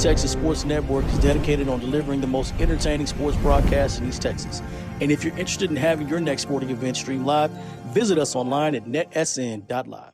Texas Sports Network is dedicated on delivering the most entertaining sports broadcasts in East Texas. And if you're interested in having your next sporting event streamed live, visit us online at netsn.live.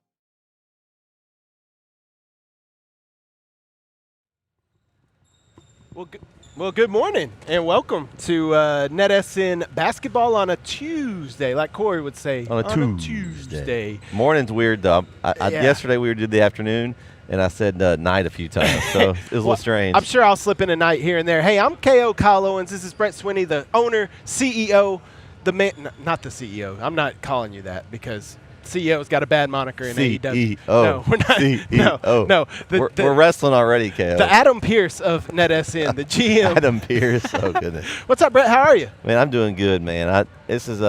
Well, good morning and welcome to NETSN basketball on a Tuesday, like Corey would say. On a Tuesday. Morning's weird, though. Yesterday we did the afternoon, and I said night a few times, so it was a little strange. I'm sure I'll slip in a night here and there. Hey, I'm KO Kyle Owens. This is Brett Swinney, the owner, CEO, the man. Not the CEO. I'm not calling you that because CEO's got a bad moniker in AEW. No, we're not. CEO. No. We're wrestling already, KO. The Adam Pierce of NETSN, the GM. Adam Pierce. Oh, goodness. What's up, Brett? How are you? Man, I'm doing good, man. This is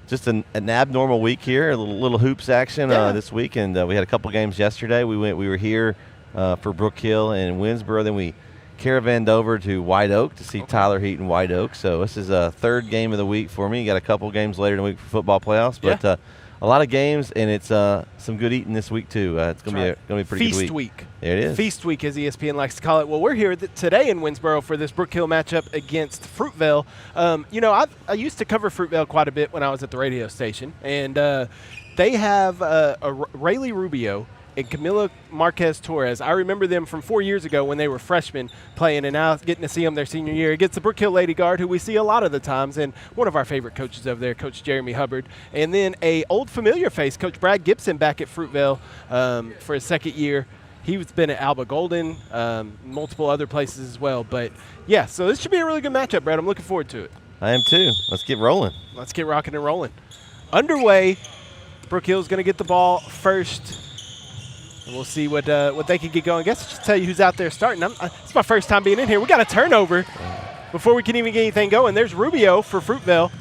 just an abnormal week here, a little hoops action this week, and we had a couple games yesterday. We were here for Brook Hill and Winsboro. Then we caravanned over to White Oak to see Tyler Heat in White Oak. So this is a third game of the week for me. Got a couple games later in the week for football playoffs, but a lot of games, and it's some good eating this week too. It's gonna be a pretty good week. Feast week. There it is. Feast week, as ESPN likes to call it. Well, we're here today in Winsboro for this Brook Hill matchup against Fruitvale. I used to cover Fruitvale quite a bit when I was at the radio station, and they have Rayleigh Rubio and Camila Marquez Torres. I remember them from 4 years ago when they were freshmen playing, and now getting to see them their senior year against the Brook Hill Lady Guard, who we see a lot of the times, and one of our favorite coaches over there, Coach Jeremy Hubbard. And then a old familiar face, Coach Brad Gibson, back at Fruitvale for his second year. He's been at Alba Golden, multiple other places as well. But, yeah, so this should be a really good matchup, Brad. I'm looking forward to it. I am too. Let's get rolling. Let's get rocking and rolling. Underway, Brook Hill's going to get the ball first. And we'll see what they can get going. I guess I should tell you who's out there starting. It's my first time being in here. We got a turnover before we can even get anything going. There's Rubio for Fruitvale.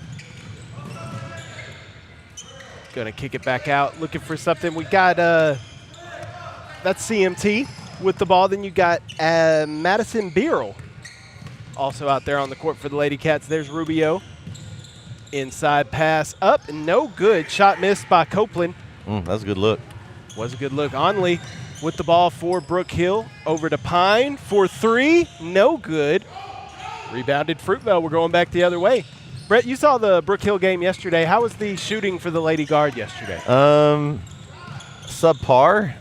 Going to kick it back out, looking for something. We got that's CMT with the ball. Then you got Madison Beerle also out there on the court for the Lady Cats. There's Rubio. Inside pass up, no good. Shot missed by Copeland. That's a good look. Was a good look. Onley with the ball for Brook Hill. Over to Pine for three. No good. Rebounded Fruitvale. We're going back the other way. Brett, you saw the Brook Hill game yesterday. How was the shooting for the Lady Guard yesterday? Subpar.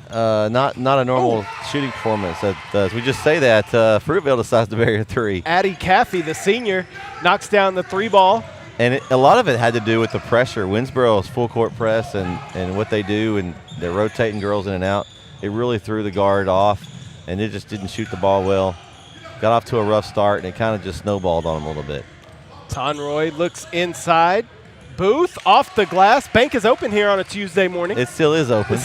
Not a normal shooting performance. As we just say that, Fruitvale decides to bury a three. Addie Caffey, the senior, knocks down the three ball. And a lot of it had to do with the pressure. Winsboro's full court press and what they do, and they're rotating girls in and out. It really threw the guard off, and it just didn't shoot the ball well. Got off to a rough start, and it kind of just snowballed on them a little bit. Tonroy looks inside. Booth off the glass. Bank is open here on a Tuesday morning. It still is open.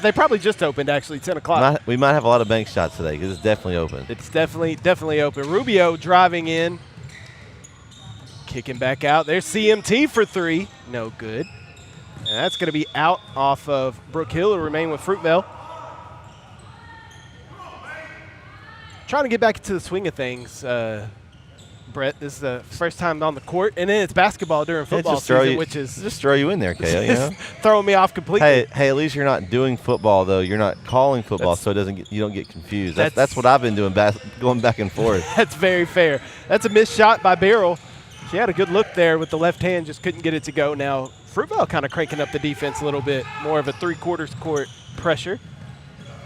They probably just opened, actually, 10 o'clock. We might have a lot of bank shots today because it's definitely open. It's definitely open. Rubio driving in. Kicking back out. There's CMT for three. No good. And that's going to be out off of Brook Hill. It'll remain with Fruitvale. Trying to get back into the swing of things, Brett. This is the first time on the court, and then it's basketball during football season, which is just throw you in there, Kale. You know? Throwing me off completely. Hey, at least you're not doing football though. You're not calling football, so you don't get confused. That's what I've been doing, going back and forth. That's very fair. That's a missed shot by Beryl. She had a good look there with the left hand, just couldn't get it to go. Now, Fruitvale kind of cranking up the defense a little bit, more of a three-quarters court pressure.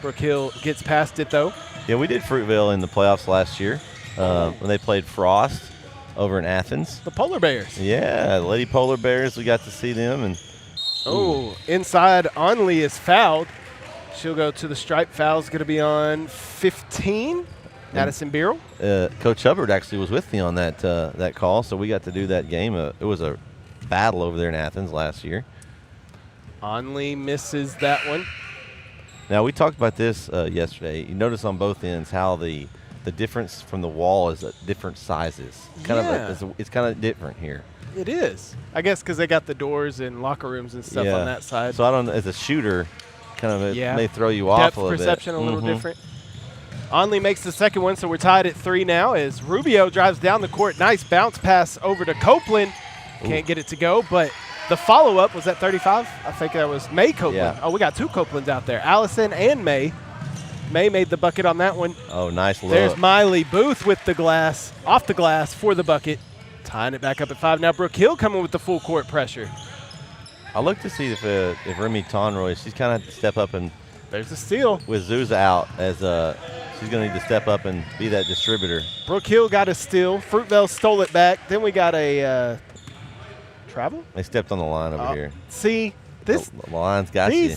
Brook Hill gets past it, though. Yeah, we did Fruitvale in the playoffs last year when they played Frost over in Athens. The Polar Bears. Yeah, the Lady Polar Bears, we got to see them. Inside, Onley is fouled. She'll go to the stripe. Foul's going to be on 15. Madison Beerle. Coach Hubbard actually was with me on that call, so we got to do that game. It was a battle over there in Athens last year. Onley misses that one. Now, we talked about this yesterday. You notice on both ends how the difference from the wall is at different sizes. It's kind of different here. It is. I guess because they got the doors and locker rooms and stuff on that side. So I don't know, as a shooter, it may throw you off a little bit. Depth perception a little different. Onley makes the second one, so we're tied at 3 now as Rubio drives down the court. Nice bounce pass over to Copeland. Can't get it to go, but the follow-up was at 35. I think that was May Copeland. Yeah. Oh, we got two Copelands out there, Allison and May. May made the bucket on that one. Oh, nice look. There's Miley Booth with the glass, off the glass for the bucket. Tying it back up at 5. Now Brook Hill coming with the full court pressure. I'll look to see if Remy Tonroy, she's kind of have to step up and there's a steal. with Zuza out, as she's going to need to step up and be that distributor. Brook Hill got a steal. Fruitvale stole it back. Then we got a travel. They stepped on the line over here. See, this The line's got you.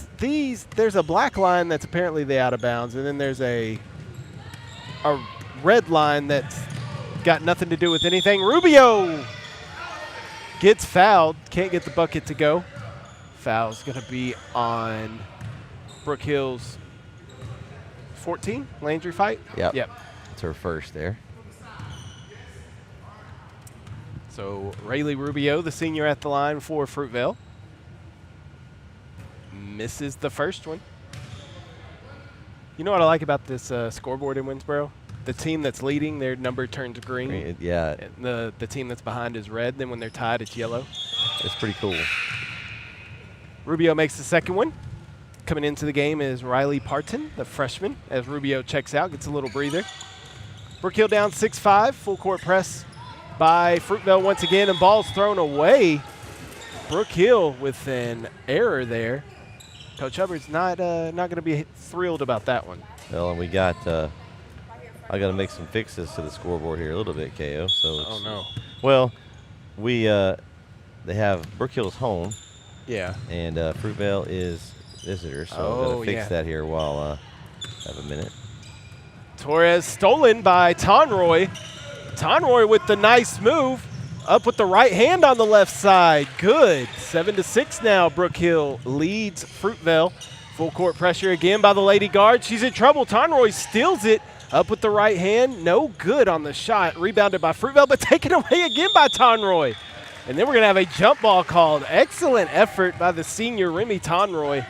There's a black line that's apparently the out of bounds, and then there's a red line that's got nothing to do with anything. Rubio gets fouled. Can't get the bucket to go. Foul's going to be on Brook Hill's 14, Landry fight. Yep. It's her first there. So Rayleigh Rubio, the senior at the line for Fruitvale. Misses the first one. You know what I like about this scoreboard in Winsboro? The team that's leading, their number turns green. Yeah. And the team that's behind is red. Then when they're tied, it's yellow. It's pretty cool. Rubio makes the second one. Coming into the game is Riley Parton, the freshman, as Rubio checks out, gets a little breather. Brook Hill down 6-5, full court press by Fruitvale once again, and ball's thrown away. Brook Hill with an error there. Coach Hubbard's not going to be thrilled about that one. Well, and we got I got to make some fixes to the scoreboard here a little bit, KO. So oh no. Well, they have Brook Hill's home. Yeah. And Fruitvale is visitor, so I'm going to fix that here while have a minute. Torres stolen by Tonroy. Tonroy with the nice move. Up with the right hand on the left side. Good. 7-6 now. Brook Hill leads Fruitvale. Full court pressure again by the Lady Guard. She's in trouble. Tonroy steals it. Up with the right hand. No good on the shot. Rebounded by Fruitvale, but taken away again by Tonroy. And then we're going to have a jump ball called. Excellent effort by the senior Remy Tonroy.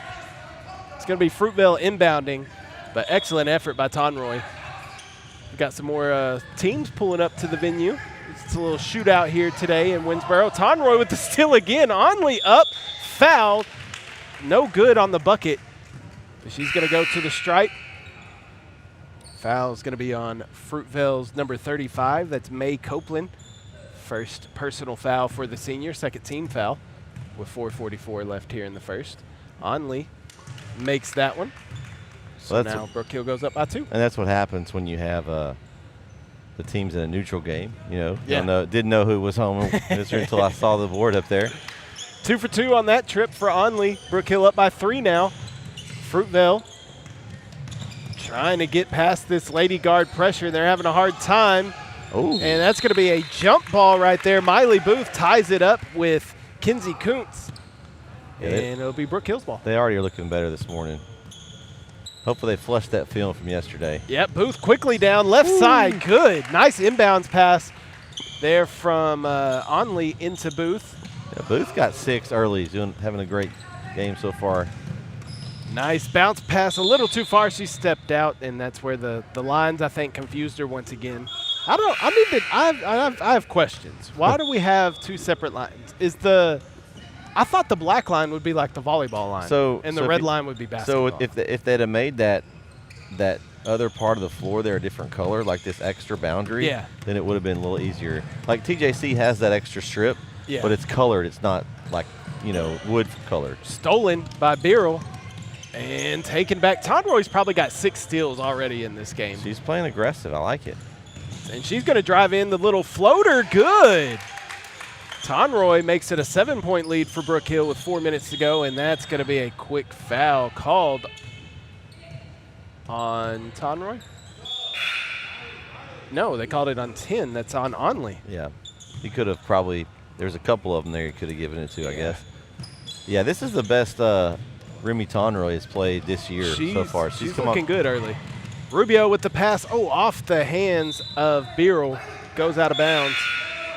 It's going to be Fruitvale inbounding, but excellent effort by Tonroy. We've got some more teams pulling up to the venue. It's a little shootout here today in Winsboro. Tonroy with the steal again. Onley up, fouled. No good on the bucket. But she's going to go to the stripe. Foul is going to be on Fruitvale's number 35. That's May Copeland. First personal foul for the senior, second team foul with 4:44 left here in the first. Onley makes that one. So now Brook Hill goes up by 2. And that's what happens when you have the teams in a neutral game. You know, Yeah. Didn't know who was home until I saw the board up there. 2 for 2 on that trip for Onley. Brook Hill up by 3 now. Fruitvale trying to get past this Lady Guard pressure. They're having a hard time. Oh. And that's going to be a jump ball right there. Miley Booth ties it up with Kinsey Kuntz. Yeah, and it'll be Brook Hill's ball. They already are looking better this morning. Hopefully they flushed that film from yesterday. Yep, Booth quickly down, left side, good. Nice inbounds pass there from Onley into Booth. Yeah, Booth got 6 early. He's having a great game so far. Nice bounce pass, a little too far. She stepped out, and that's where the lines, I think, confused her once again. I have questions. Why do we have 2 separate lines? I thought the black line would be like the volleyball line, and the red line would be basketball. So if they'd have made that other part of the floor there a different color, like this extra boundary, then it would have been a little easier. Like TJC has that extra strip, but it's colored. It's not like, wood colored. Stolen by Beryl and taken back. Tonroy's probably got 6 steals already in this game. She's playing aggressive. I like it. And she's going to drive in the little floater. Good. Tonroy makes it a 7-point lead for Brook Hill with 4 minutes to go, and that's going to be a quick foul called on Tonroy. No, they called it on 10. That's on Onley. Yeah. He could have probably – there's a couple of them there he could have given it to, I guess. Yeah, this is the best Remy Tonroy has played this year so far. She's looking good early. Rubio with the pass. Oh, off the hands of Beryl. Goes out of bounds.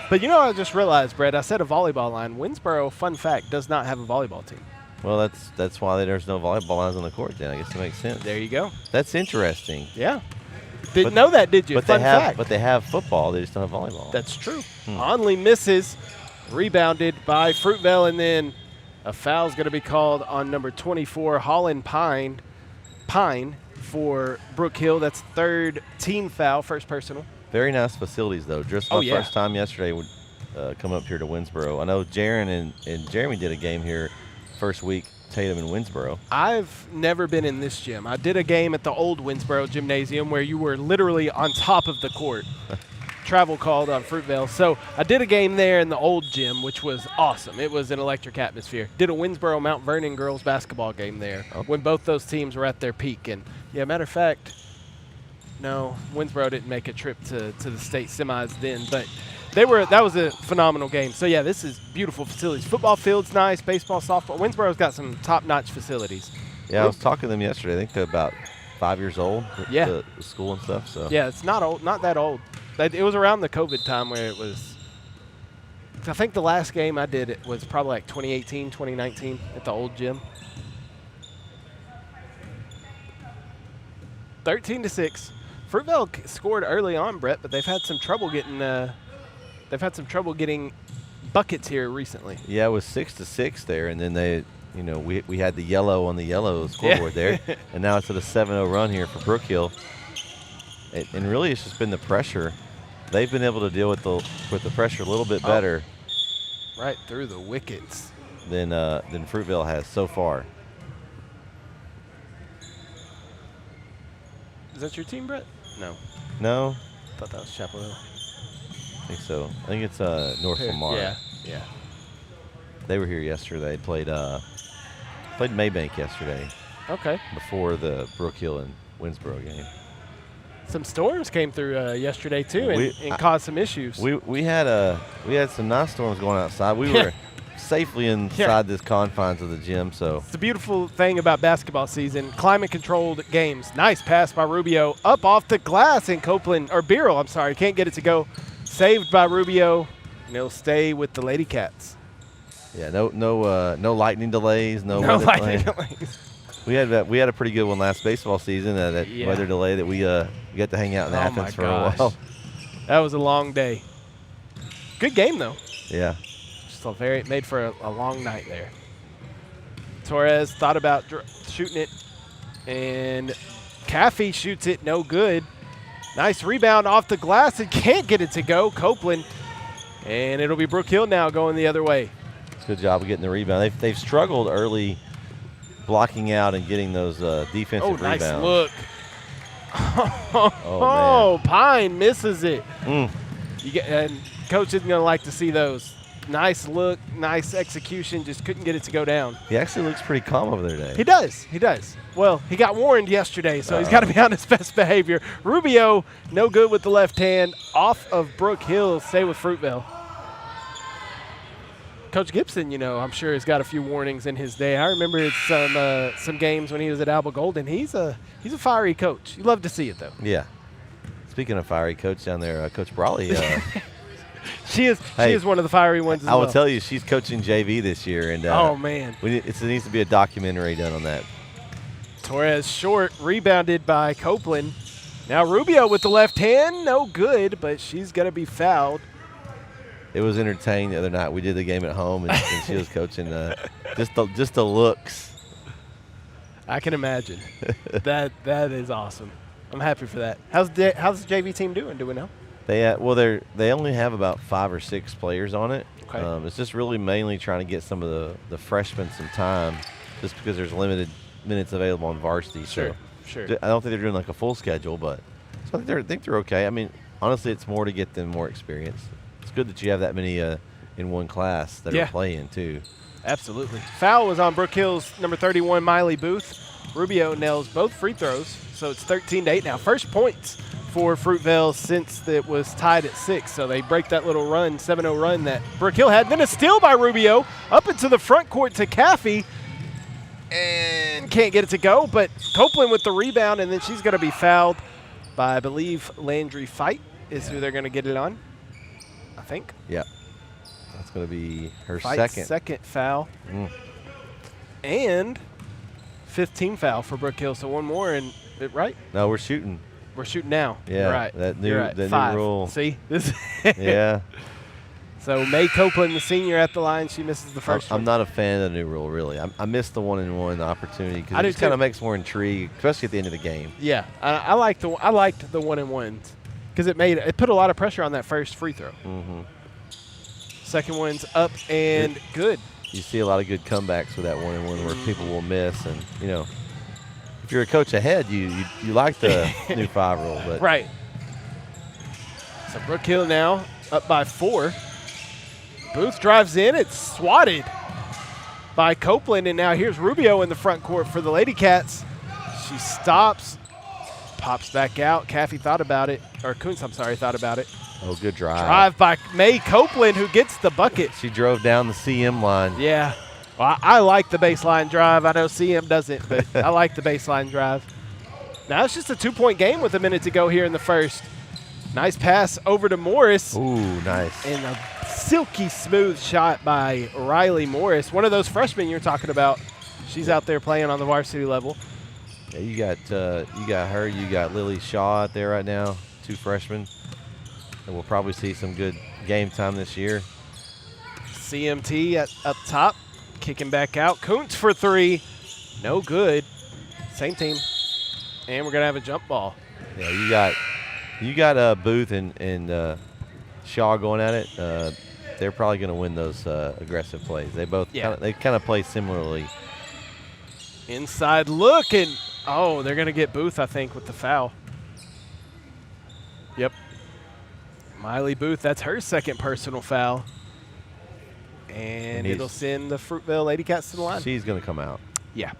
But I just realized, Brett, I said a volleyball line. Winsboro, fun fact, does not have a volleyball team. Well, that's why there's no volleyball lines on the court then. I guess it makes sense. There you go. That's interesting. Yeah. Didn't know that, did you? But fun fact. But they have football. They just don't have volleyball. That's true. Onley misses. Rebounded by Fruitvale, and then a foul's going to be called on number 24, Holland Pine, for Brook Hill. That's third team foul, first personal. Very nice facilities, though. Just my first time yesterday coming up here to Winsboro. I know Jaron and Jeremy did a game here first week, Tatum and Winsboro. I've never been in this gym. I did a game at the old Winsboro Gymnasium where you were literally on top of the court. Travel called on Fruitvale. So I did a game there in the old gym, which was awesome. It was an electric atmosphere. Did a Winsboro Mount Vernon girls basketball game there when both those teams were at their peak. And, yeah, matter of fact, no, Winsboro didn't make a trip to the state semis then, but that was a phenomenal game. So, yeah, this is beautiful facilities. Football field's nice, baseball, softball. Winsboro's got some top-notch facilities. Yeah, I was talking to them yesterday. I think they're about 5 years old, the school and stuff. So yeah, it's not old, not that old. It was around the COVID time where it was – I think the last game I did it was probably like 2018, 2019 at the old gym. 13-6. Fruitvale scored early on, Brett, but they've had some trouble getting buckets here recently. Yeah, it was 6-6 there, and then we had the yellow on the yellow scoreboard there, and now it's at a 7-0 run here for Brook Hill. And really, it's just been the pressure. They've been able to deal with the pressure a little bit better. Right through the wickets. Than Fruitvale has so far. Is that your team, Brett? No. No. I thought that was Chapel Hill. I think so. I think it's North Lamar. Yeah. They were here yesterday. Played Maybank yesterday. Okay. Before the Brook Hill and Winsboro game. Some storms came through yesterday too, and caused some issues. We had some nice storms going outside. We were safely inside this confines of the gym. So it's the beautiful thing about basketball season: climate-controlled games. Nice pass by Rubio up off the glass in Copeland or Beryl. I'm sorry, can't get it to go. Saved by Rubio, and it'll stay with the Lady Cats. Yeah, no lightning delays, no lightning delays. We had a pretty good one last baseball season. That weather delay that we got to hang out in Athens for a while. That was a long day. Good game though. Yeah. Just made for a long night there. Torres thought about shooting it, and Caffey shoots it, no good. Nice rebound off the glass and can't get it to go. Copeland, and it'll be Brook Hill now going the other way. Good job of getting the rebound. They've struggled early blocking out and getting those defensive rebounds. Nice look. Oh, Pine misses it. And Coach isn't going to like to see those. Nice look, nice execution, just couldn't get it to go down. He actually looks pretty calm over there today. He does. Well, he got warned yesterday, so he's got to be on his best behavior. Rubio, no good with the left hand. Off of Brook Hill, stay with Fruitvale. Coach Gibson, I'm sure has got a few warnings in his day. I remember some games when he was at Alba Golden. He's a fiery coach. You love to see it, though. Yeah. Speaking of fiery coach down there, Coach Brawley. She is one of the fiery ones as well. I will tell you, she's coaching JV this year. And oh, man. It needs to be a documentary done on that. Torres short, rebounded by Copeland. Now Rubio with the left hand, no good, but she's going to be fouled. It was entertaining the other night. We did the game at home, and she was coaching just the looks. I can imagine. That is awesome. I'm happy for that. How's the JV team doing? Do we know? They only have about 5 or 6 players on it. Okay. It's just really mainly trying to get some of the freshmen some time, just because there's limited minutes available on varsity. Sure. I don't think they're doing like a full schedule, but so I think they're okay. I mean, honestly, it's more to get them more experience. It's good that you have that many in one class that are playing too. Absolutely. Foul was on Brook Hill's number 31, Miley Booth. Rubio nails both free throws, so it's 13-8 now. First points for Fruitvale since it was tied at 6, so they break that little run, 7-0 run that Brook Hill had. Then a steal by Rubio up into the front court to Caffey, and can't get it to go, but Copeland with the rebound, and then she's going to be fouled by, I believe, Landry Fight is who they're going to get it on. I think. Yeah. That's going to be her Fight's second foul. And 5th team foul for Brook Hill. So one more, and right? No, we're shooting. We're shooting now. Yeah. You're right. That new, You're right. that 5. new rule. See? Yeah. So May Copeland, the senior, at the line. She misses the first one. I'm not a fan of the new rule, really. I missed the 1-and-1 opportunity because it just too. kind of makes more intrigue, especially at the end of the game. Yeah, I liked the 1-and-1s because it put a lot of pressure on that first free throw. Mm-hmm. Second one's up and good. You see a lot of good comebacks with that 1-and-1 where people will miss, and if you're a coach ahead, you like the new 5 rule, but right. So Brook Hill now up by 4. Booth drives in. It's swatted by Copeland, and now here's Rubio in the front court for the Lady Cats. She stops, pops back out. Caffey thought about it, or Kuntz, I'm sorry, thought about it. Oh, good drive. Drive by May Copeland, who gets the bucket. She drove down the CM line. Yeah. Well, I like the baseline drive. I know CM doesn't, but I like the baseline drive. Now it's just a 2-point game with a minute to go here in the first. Nice pass over to Morris. Ooh, nice. And a silky smooth shot by Riley Morris, one of those freshmen you're talking about. She's out there playing on the varsity level. Yeah, you got her. You got Lily Shaw out there right now, 2 freshmen. And we'll probably see some good game time this year. CMT up top, kicking back out. Kuntz for 3, no good. Same team, and we're gonna have a jump ball. Yeah, you got Booth and Shaw going at it. They're probably going to win those aggressive plays. They both kind of play similarly. Inside look, and they're going to get Booth, I think, with the foul. Yep. Miley Booth, that's her second personal foul. And it'll send the Fruitvale Lady Cats to the line. She's going to come out. Yeah.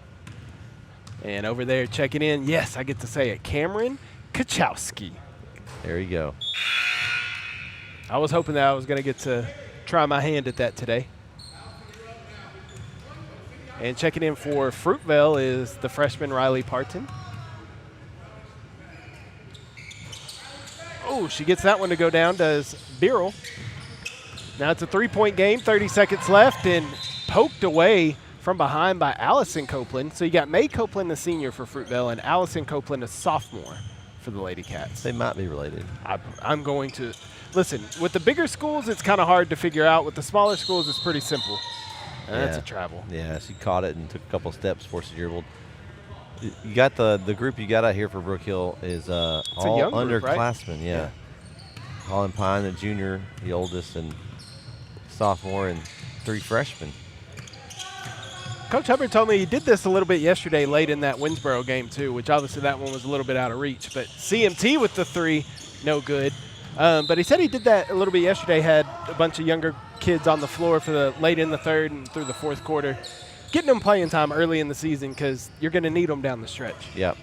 And over there checking in, yes, I get to say it, Cameron Kachowski. There you go. I was hoping that I was going to get to try my hand at that today. And checking in for Fruitvale is the freshman Riley Parton. Oh, she gets that one to go down, does Birrell. Now it's a 3-point game, 30 seconds left, and poked away from behind by Allison Copeland. So you got May Copeland, the senior for Fruitvale, and Allison Copeland, a sophomore for the Lady Cats. They might be related. I'm going to listen. With the bigger schools, it's kind of hard to figure out. With the smaller schools, it's pretty simple. And that's a travel. Yeah, she caught it and took a couple steps before she dribbled. You got the group you got out here for Brook Hill is all underclassmen. Right? Yeah. Holland Pine, the junior, the oldest, and sophomore, and 3 freshmen. Coach Hubbard told me he did this a little bit yesterday late in that Winsboro game too, which obviously that one was a little bit out of reach. But CMT with the 3, no good. But he said he did that a little bit yesterday, had a bunch of younger kids on the floor for the late in the third and through the fourth quarter, getting them playing time early in the season because you're going to need them down the stretch. Yep.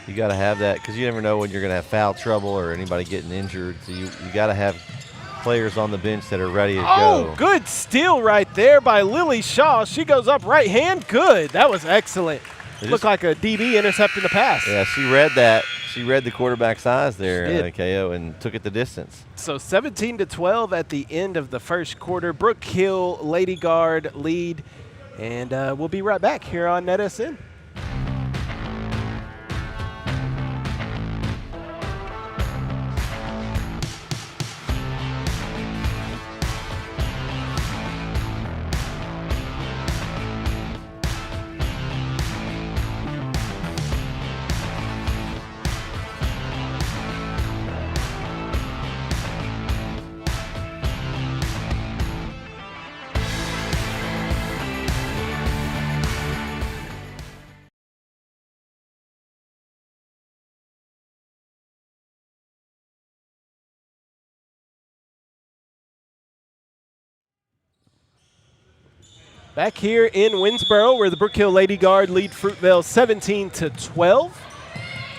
You got to have that because you never know when you're going to have foul trouble or anybody getting injured. So you got to have players on the bench that are ready to go. Oh, good steal right there by Lily Shaw. She goes up right hand. Good. That was excellent. Looked like a DB intercepting the pass. Yeah, she read that. She read the quarterback's eyes there, KO, and took it the distance. So 17-12 at the end of the first quarter. Brook Hill, Lady Guard lead. And we'll be right back here on NETSN. Back here in Winsboro, where the Brook Hill Lady Guard lead Fruitvale 17-12.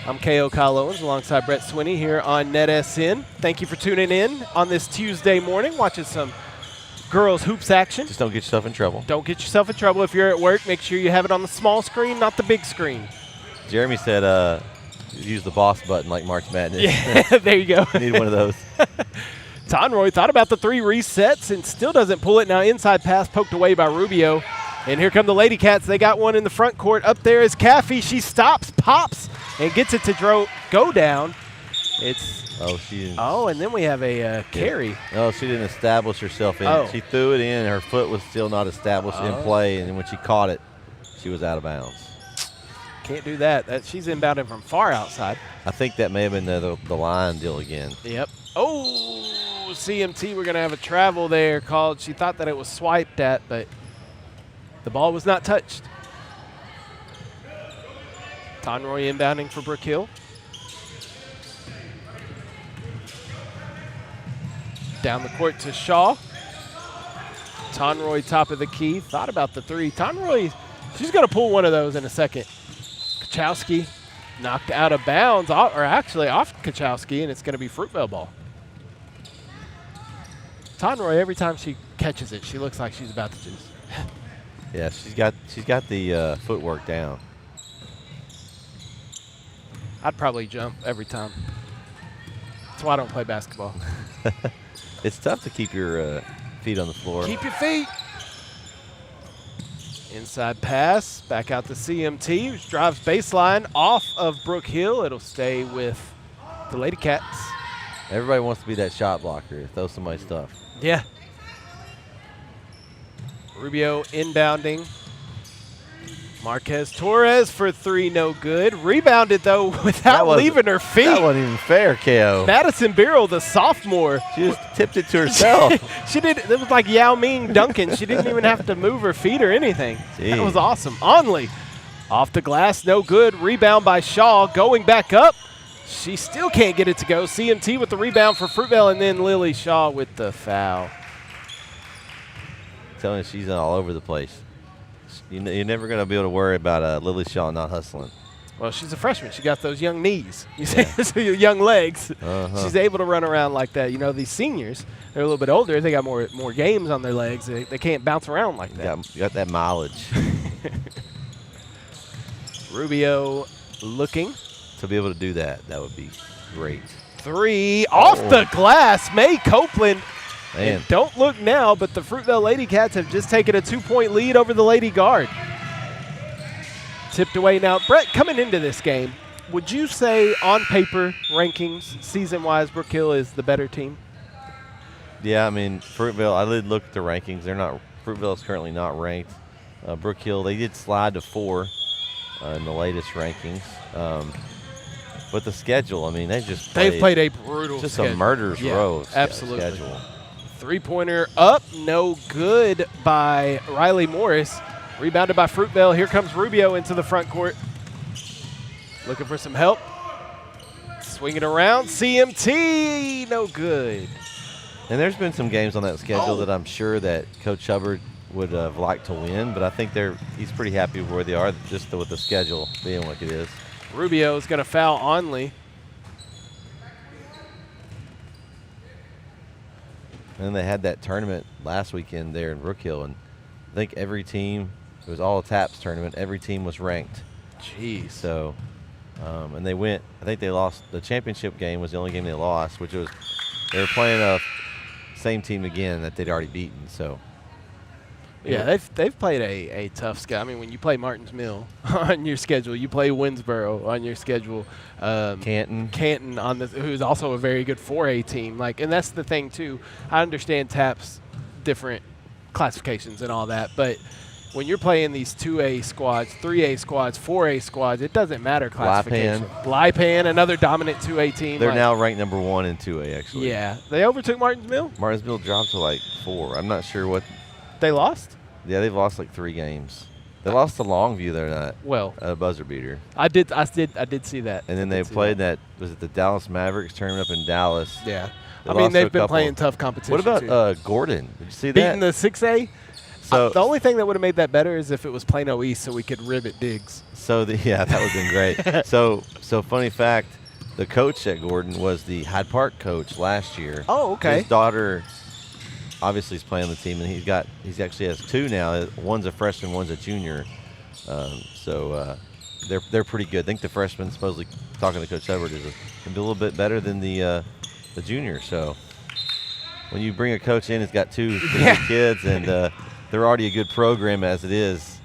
I'm K.O. Kyle Owens alongside Brett Swinney here on NETSN. Thank you for tuning in on this Tuesday morning, watching some girls hoops action. Just don't get yourself in trouble. Don't get yourself in trouble. If you're at work, make sure you have it on the small screen, not the big screen. Jeremy said use the boss button like March Madness. Yeah, there you go. Need one of those. Tonroy thought about the 3 resets and still doesn't pull it. Now inside pass poked away by Rubio. And here come the Lady Cats. They got one in the front court. Up there is Caffey. She stops, pops, and gets it to go down. It's Oh, she didn't. Oh, and then we have a carry. No, she didn't establish herself in. Oh. She threw it in. Her foot was still not established in play, and then when she caught it, she was out of bounds. Can't do that. She's inbounding from far outside. I think that may have been the line deal again. Yep. Oh, CMT, we're going to have a travel there called. She thought that it was swiped at, but the ball was not touched. Conroy inbounding for Brook Hill. Down the court to Shaw. Conroy top of the key. Thought about the three. Conroy, she's going to pull one of those in a second. Kachowski knocked out of bounds, or actually off Kachowski, and it's going to be Fruitvale ball. Conroy, every time she catches it, she looks like she's about to just. Yeah, she's got the footwork down. I'd probably jump every time. That's why I don't play basketball. It's tough to keep your feet on the floor. Keep your feet. Inside pass, back out to CMT, which drives baseline off of Brook Hill. It'll stay with the Lady Cats. Everybody wants to be that shot blocker, throw somebody's stuff. Yeah. Rubio inbounding. Marquez Torres for three, no good. Rebounded, though, without leaving her feet. That wasn't even fair, KO. Madison Birrell, the sophomore. She just tipped it to herself. She did. It was like Yao Ming dunking. She didn't even have to move her feet or anything. Jeez. That was awesome. Onley off the glass, no good. Rebound by Shaw, going back up. She still can't get it to go. CMT with the rebound for Fruitvale, and then Lily Shaw with the foul. I'm telling you, she's all over the place. You're never going to be able to worry about Lily Shaw not hustling. Well, she's a freshman. She got those young knees. You see, young legs. She's able to run around like that. You know, these seniors, they're a little bit older. They got more games on their legs. They can't bounce around like that. You got that mileage. Rubio looking. To be able to do that would be great. Three off the glass. May Copeland. Man. And don't look now, but the Fruitvale Lady Cats have just taken a 2-point lead over the Lady Guard. Tipped away now. Brett, coming into this game, would you say on paper, rankings, season-wise, Brook Hill is the better team? Yeah, I mean, Fruitvale, I did look at the rankings. Fruitvale is currently not ranked. Brook Hill, they did slide to 4 in the latest rankings. But the schedule, I mean, they've played a brutal just schedule. A murder's row of absolutely. schedule. Three-pointer up, no good by Riley Morris. Rebounded by Fruitvale. Here comes Rubio into the front court. Looking for some help. Swinging around. CMT, no good. And there's been some games on that schedule that I'm sure that Coach Hubbard would have liked to win, but I think he's pretty happy where they are just with the schedule being like it is. Rubio's going to foul Onley. And they had that tournament last weekend there in Brook Hill, and I think every team, it was all a TAPS tournament, every team was ranked. Jeez. So, and they went, I think they lost, the championship game was the only game they lost, which was, they were playing a same team again that they'd already beaten, so. Yeah, they've played a tough schedule. I mean, when you play Martins Mill on your schedule, you play Winsboro on your schedule. Canton on who's also a very good 4A team. And that's the thing too. I understand TAP's different classifications and all that, but when you're playing these 2A squads, 3A squads, 4A squads, it doesn't matter classification. Lipan, another dominant 2A team. They're now ranked number 1 in 2A actually. Yeah, they overtook Martins Mill. Martins Mill dropped to 4. I'm not sure what. They lost? Yeah, they've lost 3 games. They lost to Longview. They're not. Well, a buzzer beater. I did see that. And then they played that. Was it the Dallas Mavericks tournament up in Dallas? Yeah. I mean, they've been playing tough competition. What about Gordon? Did you see that? Beating the 6A. So the only thing that would have made that better is if it was Plano East, so we could rivet Diggs. So yeah, that would have been great. so funny fact, the coach at Gordon was the Hyde Park coach last year. Oh, okay. His daughter. Obviously, he's playing on the team, and he actually has 2 now. One's a freshman, one's a junior. So they're pretty good. I think the freshman, supposedly talking to Coach Hubbard, can be a little bit better than the junior. So when you bring a coach in who's got 2 pretty good kids, and they're already a good program as it is,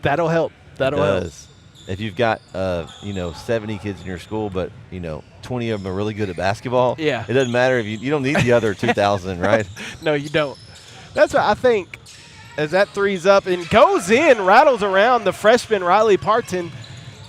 that'll help. That'll help. If you've got 70 kids in your school, but 20 of them are really good at basketball. Yeah. It doesn't matter if you don't need the other 2,000, right? No, you don't. That's what I think. As that three's up and goes in, rattles around the freshman Riley Parton.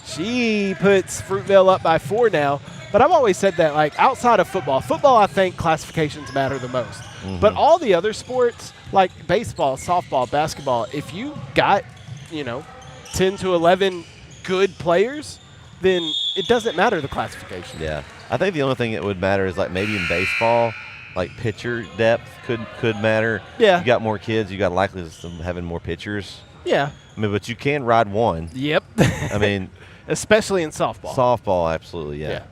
She puts Fruitvale up by 4 now. But I've always said that, like, outside of football, I think classifications matter the most. But all the other sports, like baseball, softball, basketball, if you got, 10 to 11 good players, then it doesn't matter the classification. Yeah. I think the only thing that would matter is, like, maybe in baseball, like pitcher depth could matter. Yeah. You got more kids, you got likelihood of having more pitchers. Yeah. I mean, but you can ride one. Yep. I mean, especially in softball. Softball, absolutely, yeah.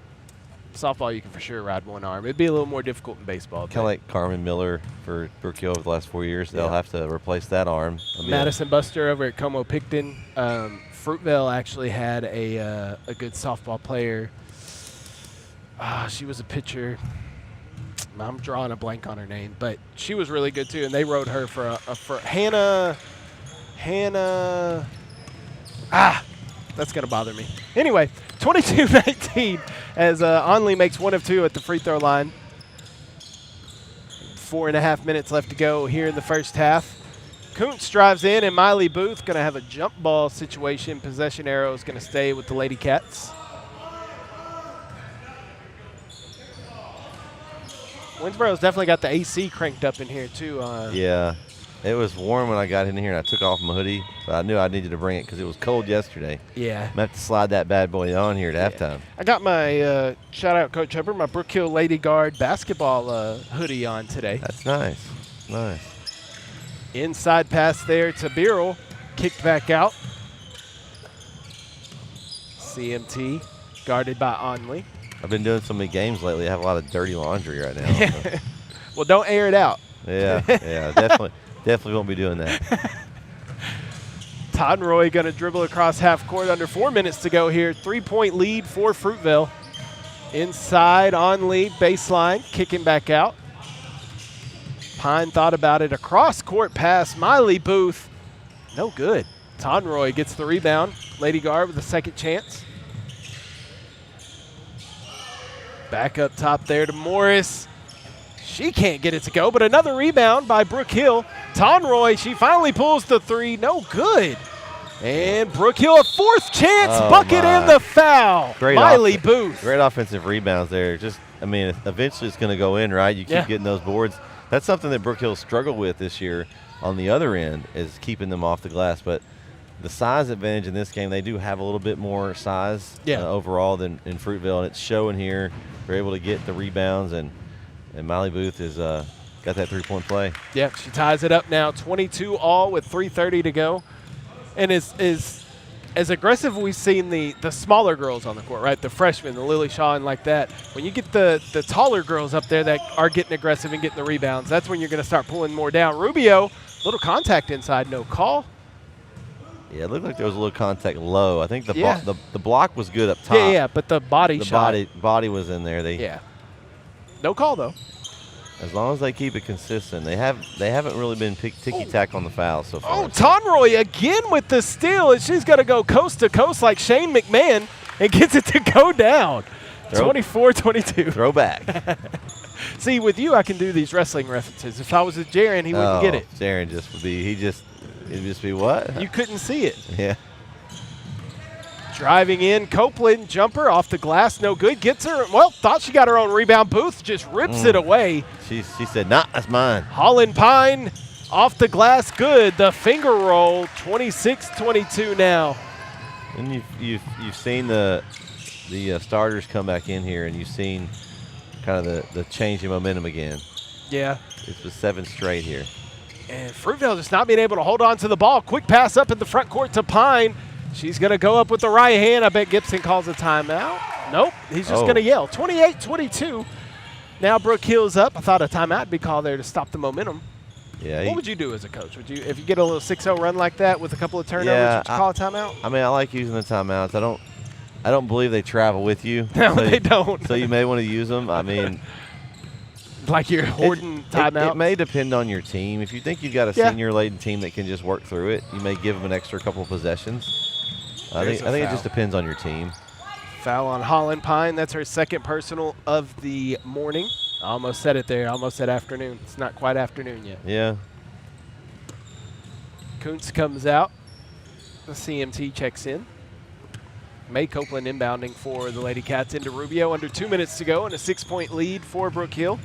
Softball, you can for sure ride one arm. It'd be a little more difficult in baseball. Kind of like Carmen Miller for Brook Hill over the last 4 years. They'll have to replace that arm. Madison Buster over at Como Picton. Fruitvale actually had a good softball player. She was a pitcher. I'm drawing a blank on her name, but she was really good too, and they rode her for Hannah. That's going to bother me. Anyway, 22-19 as Onley makes 1 of 2 at the free throw line. 4.5 minutes left to go here in the first half. Kuntz drives in, and Miley Booth going to have a jump ball situation. Possession arrow is going to stay with the Lady Cats. Winsboro's definitely got the AC cranked up in here, too. Yeah. It was warm when I got in here, and I took off my hoodie, but I knew I needed to bring it because it was cold yesterday. Yeah. I'm going to have to slide that bad boy on here at halftime. I got my, shout-out Coach Hubbard, my Brook Hill Lady Guard basketball hoodie on today. That's nice. Nice. Inside pass there to Birrell. Kicked back out. CMT guarded by Onley. I've been doing so many games lately. I have a lot of dirty laundry right now. So. Well, don't air it out. Yeah, definitely won't be doing that. Todd Roy going to dribble across half court under 4 minutes to go here. 3-point lead for Fruitvale. Inside on lead, baseline, kicking back out. Pine thought about it. Across court pass, Miley Booth. No good. Todd Roy gets the rebound. Lady Guard with a second chance. Back up top there to Morris. She can't get it to go, but another rebound by Brook Hill. Tonroy, she finally pulls the 3. No good. And Brook Hill, a fourth chance. Bucket and the foul. Great Miley Booth. Great offensive rebounds there. Eventually it's going to go in, right? You keep getting those boards. That's something that Brook Hill struggled with this year on the other end, is keeping them off the glass. But the size advantage in this game, they do have a little bit more size overall than in Fruitvale, and it's showing here. They're able to get the rebounds, and Miley Booth has got that three-point play. Yep, she ties it up now, 22 all with 3:30 to go. And as aggressive we've seen the smaller girls on the court, right? The freshmen, the Lily Shaw and like that. When you get the taller girls up there that are getting aggressive and getting the rebounds, that's when you're going to start pulling more down. Rubio, little contact inside, no call. Yeah, it looked like there was a little contact low. I think the block was good up top. Yeah, but the body shot. The body was in there. No call, though. As long as they keep it consistent. They haven't really been ticky-tack on the foul so far. Oh, Tonroy again with the steal, and she's going to go coast to coast like Shane McMahon and gets it to go down. 24-22. Throwback. See, with you, I can do these wrestling references. If I was with Jaron, he wouldn't get it. Jaron it'd just be what? You couldn't see it. Yeah. Driving in, Copeland, jumper off the glass, no good. Gets her, thought she got her own rebound. Booth just rips it away. She said, nah, that's mine. Holland Pine off the glass, good. The finger roll, 26-22 now. And you've seen the starters come back in here, and you've seen kind of the change in momentum again. Yeah. It's the 7 straight here. And Fruitvale just not being able to hold on to the ball. Quick pass up in the front court to Pine. She's going to go up with the right hand. I bet Gibson calls a timeout. Nope. He's just going to yell. 28-22. Now Brook Hill's up. I thought a timeout would be called there to stop the momentum. Yeah. What would you do as a coach? If you get a little 6-0 run like that with a couple of turnovers, would you call a timeout? I mean, I like using the timeouts. I don't believe they travel with you. No, they don't. So you may want to use them. I mean, like you're hoarding timeouts. It may depend on your team. If you think you've got a senior-laden team that can just work through it, you may give them an extra couple of possessions. I think it just depends on your team. Foul on Holland Pine. That's her second personal of the morning. I almost said it there. I almost said afternoon. It's not quite afternoon yet. Yeah. Kuntz comes out. The CMT checks in. May Copeland inbounding for the Lady Cats into Rubio. Under 2 minutes to go and a 6-point lead for Brook Hill.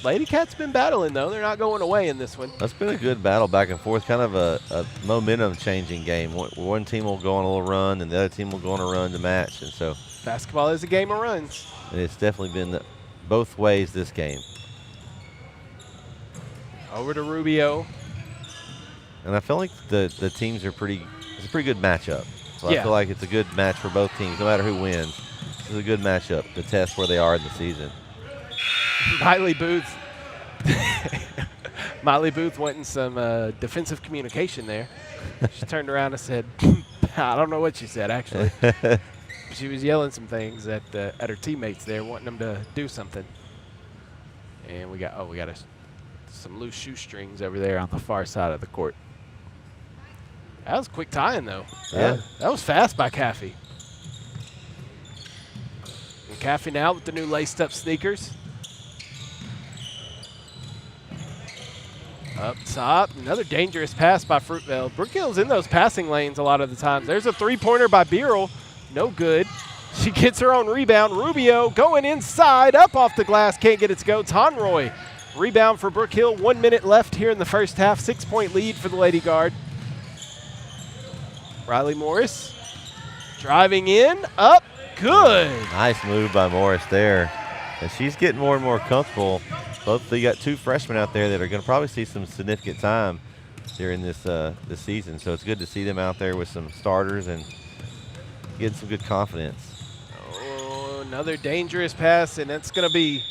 Lady Cats been battling, though. They're not going away in this one. That's been a good battle back and forth, kind of a momentum-changing game. One team will go on a little run, and the other team will go on a run to match. And so basketball is a game of runs. And it's definitely been both ways this game. Over to Rubio. And I feel like the teams are it's a pretty good matchup. So yeah. I feel like it's a good match for both teams, no matter who wins. This is a good matchup to test where they are in the season. Miley Booth. Miley Booth went in some defensive communication there. She turned around and said, I don't know what she said, actually. She was yelling some things at her teammates there, wanting them to do something. And we got some loose shoestrings over there on the far side of the court. That was quick tying, though. Yeah. That was fast by Caffey. And Caffey now with the new laced-up sneakers. Up top, another dangerous pass by Fruitvale. Brook Hill's in those passing lanes a lot of the times. There's a three-pointer by Beerle. No good. She gets her own rebound. Rubio going inside, up off the glass, can't get it to go. Tonroy, rebound for Brook Hill. 1 minute left here in the first half. 6-point lead for the Lady Guard. Riley Morris driving in, up, good. Nice move by Morris there. And she's getting more and more comfortable. They got two freshmen out there that are going to probably see some significant time during this season. So it's good to see them out there with some starters and getting some good confidence. Oh, another dangerous pass, and it's going to be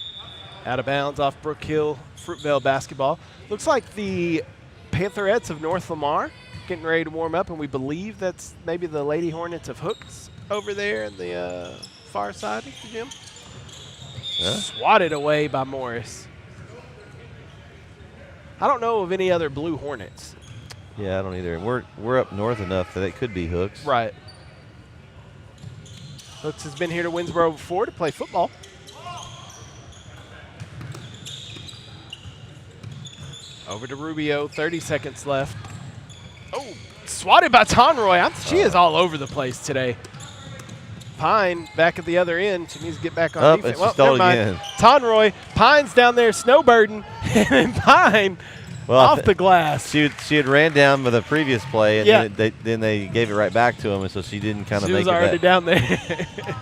out of bounds off Brook Hill, Fruitvale basketball. Looks like the Pantherettes of North Lamar getting ready to warm up, and we believe that's maybe the Lady Hornets of Hooks over there in the far side of the gym. Yeah. Swatted away by Morris. I don't know of any other Blue Hornets. Yeah, I don't either. We're up north enough that it could be Hooks. Right. Hooks has been here to Winsboro before to play football. Over to Rubio, 30 seconds left. Oh, swatted by Tonroy. She is all over the place today. Pine back at the other end. She needs to get back on defense. Well, never mind. Again. Tonroy, Pine's down there snowbirding, and Pine off the glass. She had ran down with the previous play, and yeah. then they gave it right back to him, and so she didn't kind of make it back. She was already down there.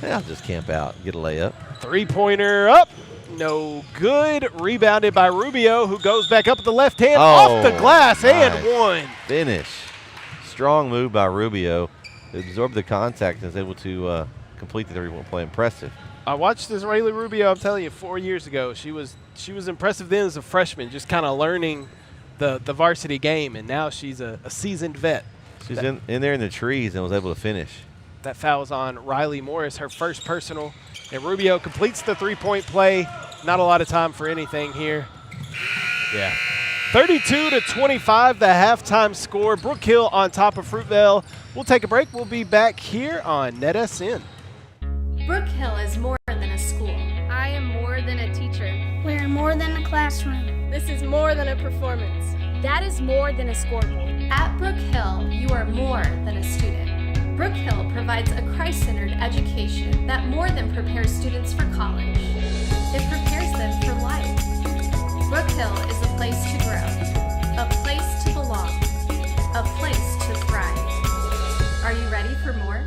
Yeah, I'll just camp out and get a layup. Three-pointer up. No good. Rebounded by Rubio, who goes back up with the left hand off the glass and one. Finish. Strong move by Rubio. Absorbed the contact and was able to complete the three-point play. Impressive. I watched this Rayleigh Rubio, I'm telling you, 4 years ago. She was impressive then as a freshman, just kind of learning the varsity game, and now she's a seasoned vet. She's in there in the trees and was able to finish. That foul's on Riley Morris, her first personal. And Rubio completes the three-point play. Not a lot of time for anything here. Yeah. 32-25, the halftime score. Brook Hill on top of Fruitvale. We'll take a break. We'll be back here on NETSN. Brook Hill is more than a school. I am more than a teacher. We're more than a classroom. This is more than a performance. That is more than a scoreboard. At Brook Hill, you are more than a student. Brook Hill provides a Christ-centered education that more than prepares students for college. It prepares them for life. Brook Hill is a place to grow, a place to belong, a place to thrive. Are you ready for more?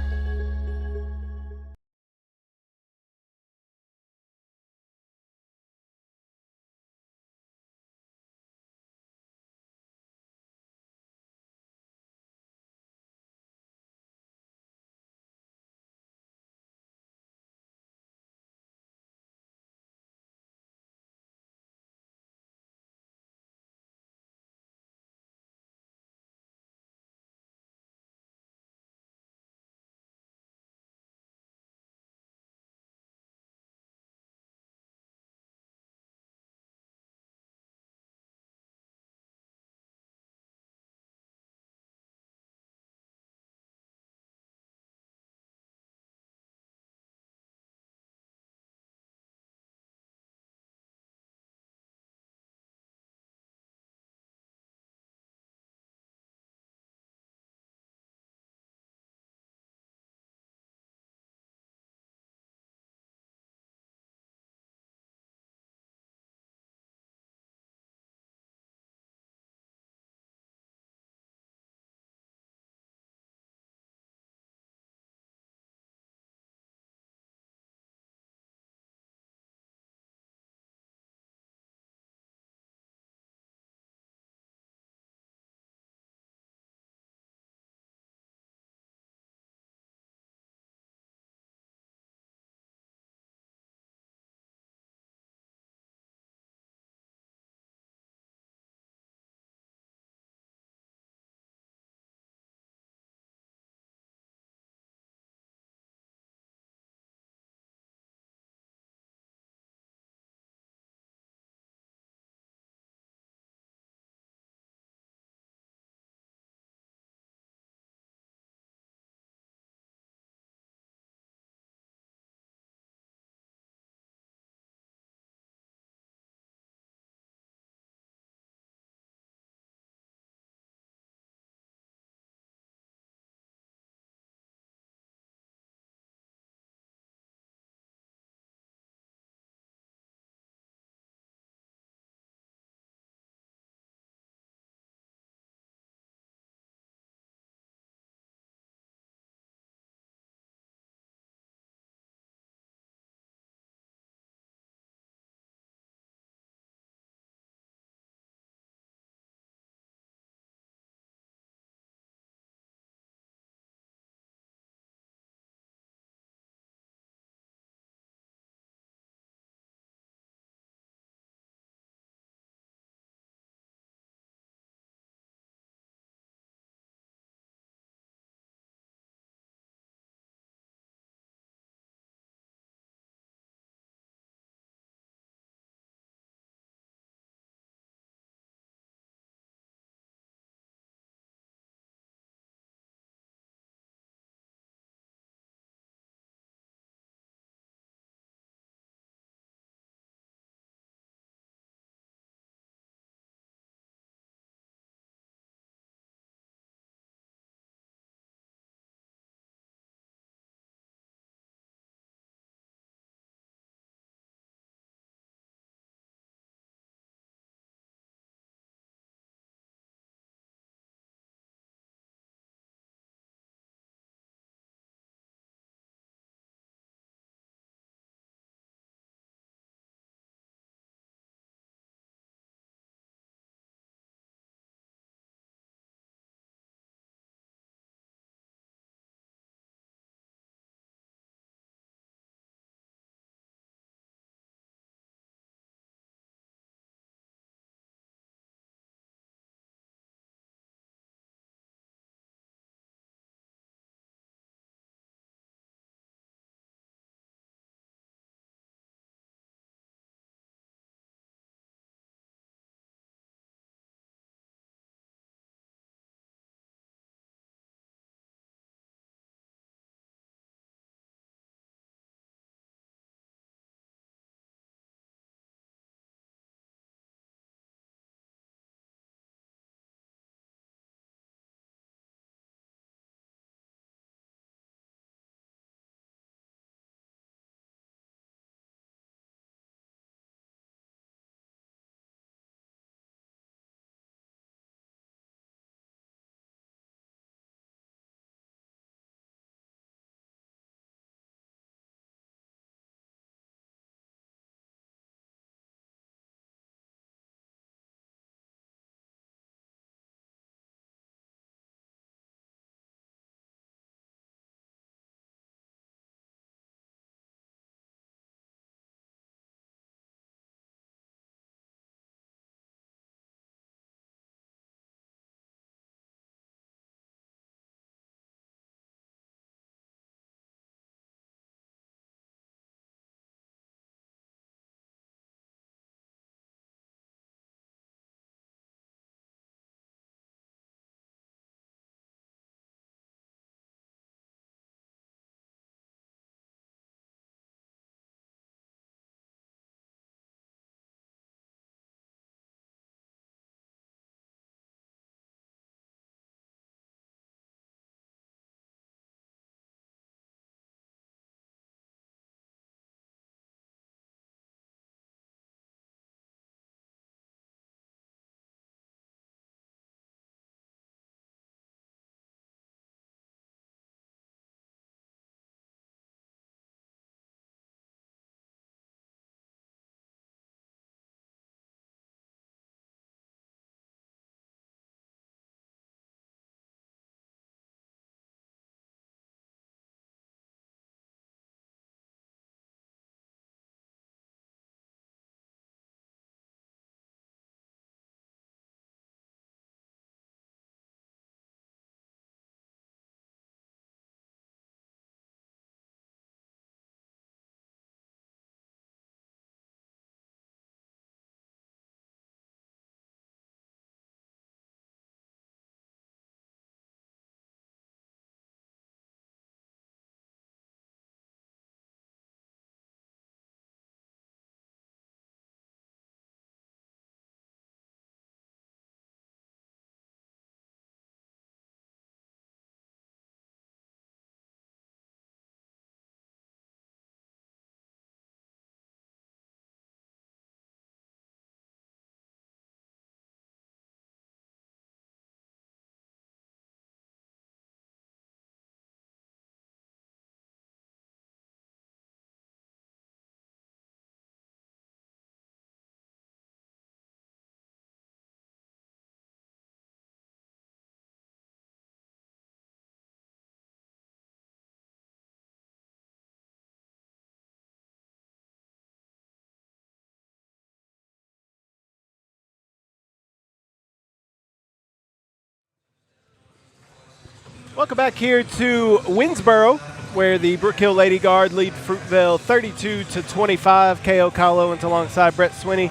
Welcome back here to Winsboro, where the Brook Hill Lady Guard lead Fruitvale 32-25. K.O. Kyle alongside Brett Swinney.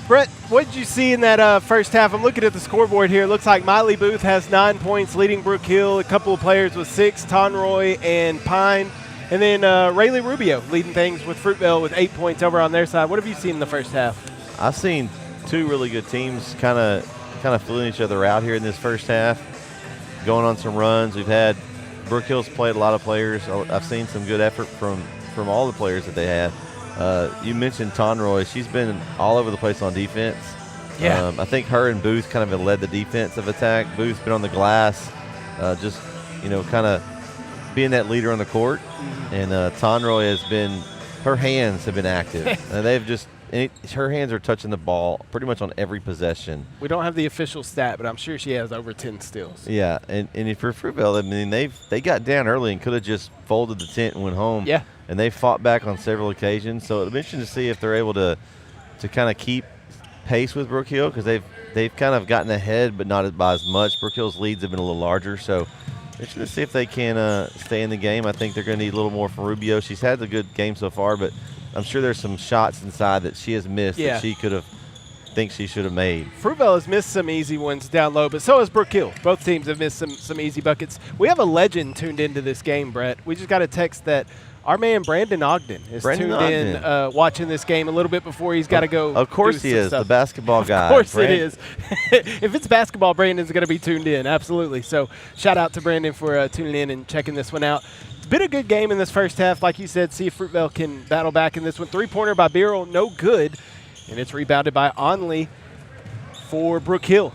Brett, what did you see in that first half? I'm looking at the scoreboard here. It looks like Miley Booth has 9 points, leading Brook Hill. A couple of players with 6, Tonroy and Pine. And then Rayleigh Rubio leading things with Fruitvale with 8 points over on their side. What have you seen in the first half? I've seen 2 really good teams kind of fooling each other out here in this first half, going on some runs. We've had Brook Hill's played a lot of players. I've seen some good effort from all the players that they had. You mentioned Tonroy. She's been all over the place on defense. Yeah. I think her and Booth kind of have led the defensive attack. Booth's been on the glass, just, kind of being that leader on the court. And Tonroy has been – her hands have been active. They've just – her hands are touching the ball pretty much on every possession. We don't have the official stat, but I'm sure she has over 10 steals. Yeah, and if for Fruitvale, I mean, they got down early and could have just folded the tent and went home. Yeah. And they fought back on several occasions. So it'll be interesting to see if they're able to kind of keep pace with Brook Hill, because they've kind of gotten ahead, but not by as much. Brook Hill's leads have been a little larger, so interesting to see if they can stay in the game. I think they're going to need a little more from Rubio. She's had a good game so far, but I'm sure there's some shots inside that she has missed that she should have made. Fruitvale has missed some easy ones down low, but so has Brook Hill. Both teams have missed some easy buckets. We have a legend tuned into this game, Brett. We just got a text that our man Brandon Ogden is tuned in, watching this game a little bit before he's got to go. Of course he is, the basketball guy. Of course it is. If it's basketball, Brandon's going to be tuned in, absolutely. So shout out to Brandon for tuning in and checking this one out. It's been a good game in this first half. Like you said, see if Fruitvale can battle back in this one. 3-pointer by Beryl, no good. And it's rebounded by Onley for Brook Hill.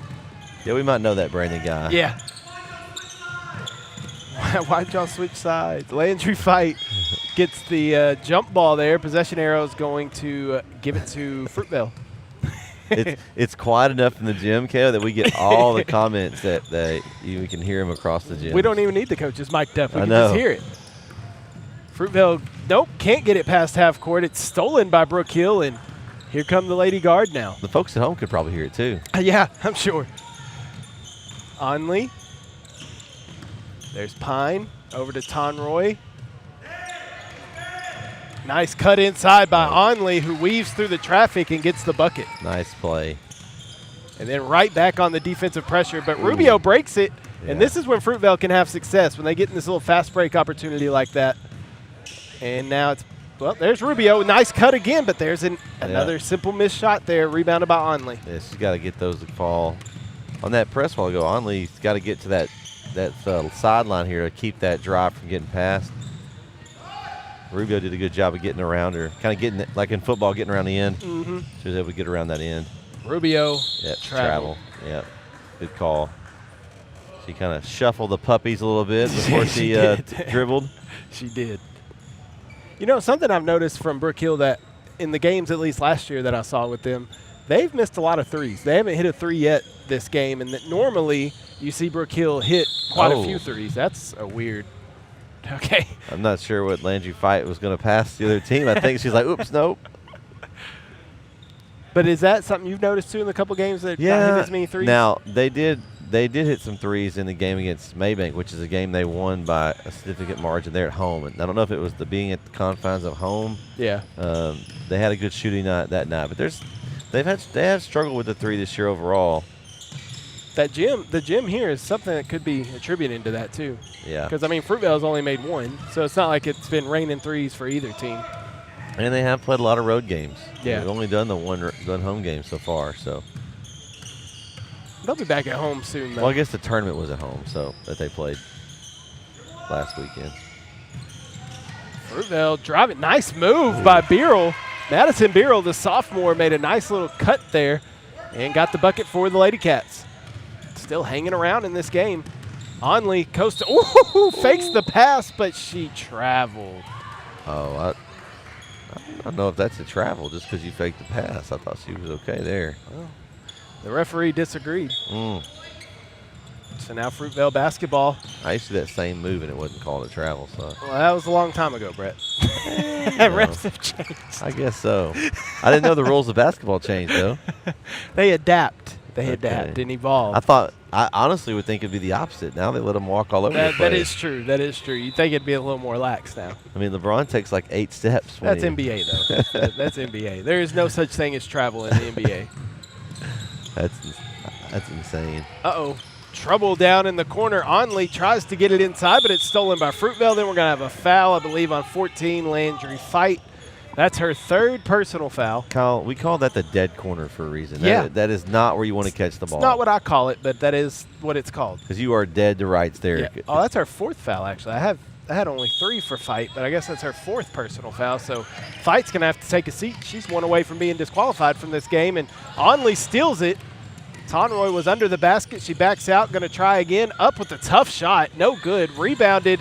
Yeah, we might know that Brandon guy. Yeah. Why'd y'all switch sides? Landry Fight gets the jump ball there. Possession arrow is going to give it to Fruitvale. It's quiet enough in the gym, Kale, that we get all the comments that we can hear them across the gym. We don't even need the coaches mic'd up. We can just hear it. Fruitvale, nope, can't get it past half court. It's stolen by Brook Hill, and here come the Lady Guard now. The folks at home could probably hear it too. Yeah, I'm sure. Onley. There's Pine over to Tonroy. Nice cut inside by Onley, who weaves through the traffic and gets the bucket. Nice play. And then right back on the defensive pressure, but Rubio breaks it, and this is when Fruitvale can have success, when they get in this little fast break opportunity like that. And now it's, well, there's Rubio. Nice cut again, but there's another simple missed shot there, rebounded by Onley. Yeah, she's got to get those to fall. On that press while ago, Onley's got to get to that sideline here to keep that drive from getting past. Rubio did a good job of getting around her, kind of getting, like in football, getting around the end. Mm-hmm. She was able to get around that end. Rubio, travel. Yep, good call. She kind of shuffled the puppies a little bit before she dribbled. She did. You know, something I've noticed from Brook Hill that in the games, at least last year that I saw with them, they've missed a lot of threes. They haven't hit a three yet this game, and that normally you see Brook Hill hit quite a few threes. That's a weird. Okay. I'm not sure what Landry Fight was going to pass the other team. I think she's like, oops, nope. But is that something you've noticed too in the couple games that not hit as many threes? Now, they did hit some threes in the game against Maybank, which is a game they won by a significant margin there at home. And I don't know if it was being at the confines of home. Yeah. They had a good shooting night that night, but they have struggled with the three this year overall. The gym here is something that could be attributed to that too. Yeah. Because, I mean, Fruitvale's only made one, so it's not like it's been raining threes for either team. And they have played a lot of road games. Yeah. They've only done the one home game so far, so. They'll be back at home soon, though. Well, I guess the tournament was at home, so that they played last weekend. Fruitvale driving. Nice move by Beryl. Madison Beryl, the sophomore, made a nice little cut there and got the bucket for the Lady Cats. Still hanging around in this game. Onley coast. Ooh, fakes the pass, but she traveled. Oh, I don't know if that's a travel just because you faked the pass. I thought she was okay there. Well, the referee disagreed. So now Fruitvale basketball. I used to do that same move, and it wasn't called a travel. So. Well, that was a long time ago, Brett. Refs have changed. I guess so. I didn't know the rules of basketball changed, though. They adapt. They adapt and evolve. I thought I honestly would think it'd be the opposite. Now they let them walk all over the place. That is true. That is true. You'd think it'd be a little more lax now. I mean, LeBron takes like 8 steps. That's NBA, though. That's NBA. There is no such thing as travel in the NBA. That's insane. Uh-oh. Trouble down in the corner. Onley tries to get it inside, but it's stolen by Fruitvale. Then we're going to have a foul, I believe, on 14, Landry Fight. That's her 3rd personal foul. Kyle, we call that the dead corner for a reason. Yeah. That is not where you want to catch the ball. It's not what I call it, but that is what it's called. Because you are dead to rights there. Yeah. Oh, that's our 4th foul, actually. I had only 3 for Fight, but I guess that's her 4th personal foul. So Fight's going to have to take a seat. She's one away from being disqualified from this game, and Onley steals it. Tonroy was under the basket. She backs out, going to try again. Up with a tough shot. No good. Rebounded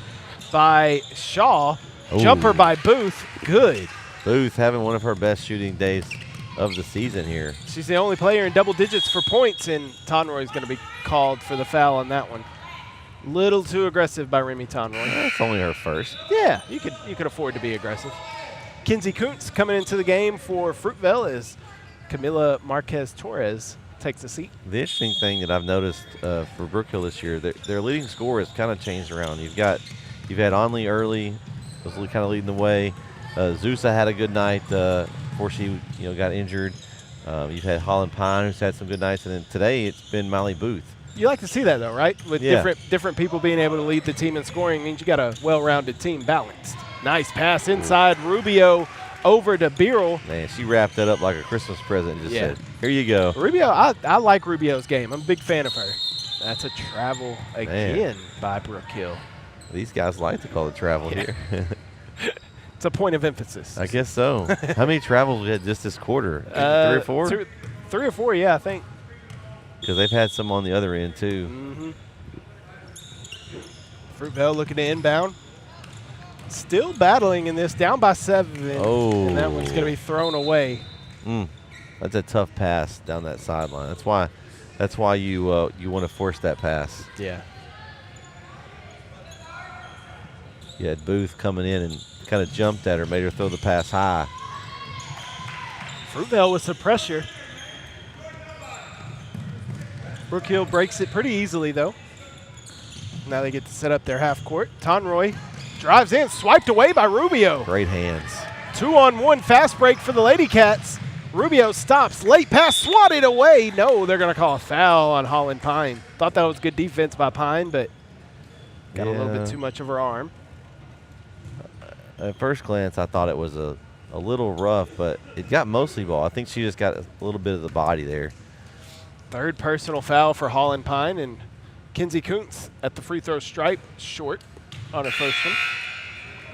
by Shaw. Ooh. Jumper by Booth. Good. Booth having one of her best shooting days of the season here. She's the only player in double digits for points, and Tonroy's going to be called for the foul on that one. Little too aggressive by Remy Tonroy. That's only her first. Yeah, you could afford to be aggressive. Kinsey Kuntz coming into the game for Fruitvale as Camila Marquez-Torres takes a seat. The interesting thing that I've noticed for Brook Hill this year, their leading scorer has kind of changed around. You've had Onley early, was kind of leading the way. Zusa had a good night before she got injured. You've had Holland Pine, who's had some good nights, and then today it's been Molly Booth. You like to see that, though, right? With Yeah. different people being able to lead the team in scoring means you got a well-rounded team, balanced. Nice pass inside. Rubio over to Beryl. Man, she wrapped that up like a Christmas present and just Yeah. said, here you go. Rubio, I like Rubio's game. I'm a big fan of her. That's a travel again by Brook Hill. These guys like to call it travel here. It's a point of emphasis. I guess so. How many travels we had just this quarter? 3 or 4? 3 or 4, yeah, I think. Because they've had some on the other end, too. Mm-hmm. Fruitvale looking to inbound. Still battling in this, down by 7. Oh. And that one's going to be thrown away. That's a tough pass down that sideline. That's why you want to force that pass. Yeah. You had Booth coming in and kind of jumped at her, made her throw the pass high. Fruitvale with some pressure. Brook Hill breaks it pretty easily, though. Now they get to set up their half court. Tonroy drives in, swiped away by Rubio. Great hands. 2-on-1 fast break for the Lady Cats. Rubio stops, late pass swatted away. No, they're going to call a foul on Holland Pine. Thought that was good defense by Pine, but got a little bit too much of her arm. At first glance, I thought it was a little rough, but it got mostly ball. I think she just got a little bit of the body there. 3rd personal foul for Holland Pine, and Kinsey Kuntz at the free throw stripe, short on her first one.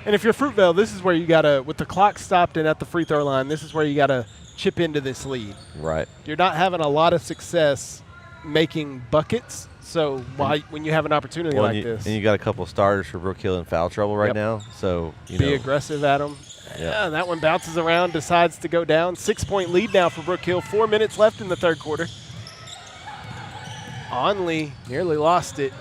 And if you're Fruitvale, this is where you got to, with the clock stopped and at the free throw line, this is where you got to chip into this lead. Right. You're not having a lot of success making buckets, so when you have an opportunity like this. And you got a couple starters for Brook Hill in foul trouble right now, so be aggressive at them. Yeah, that one bounces around, decides to go down. 6-point lead now for Brook Hill. 4 minutes left in the 3rd quarter. Onley nearly lost it.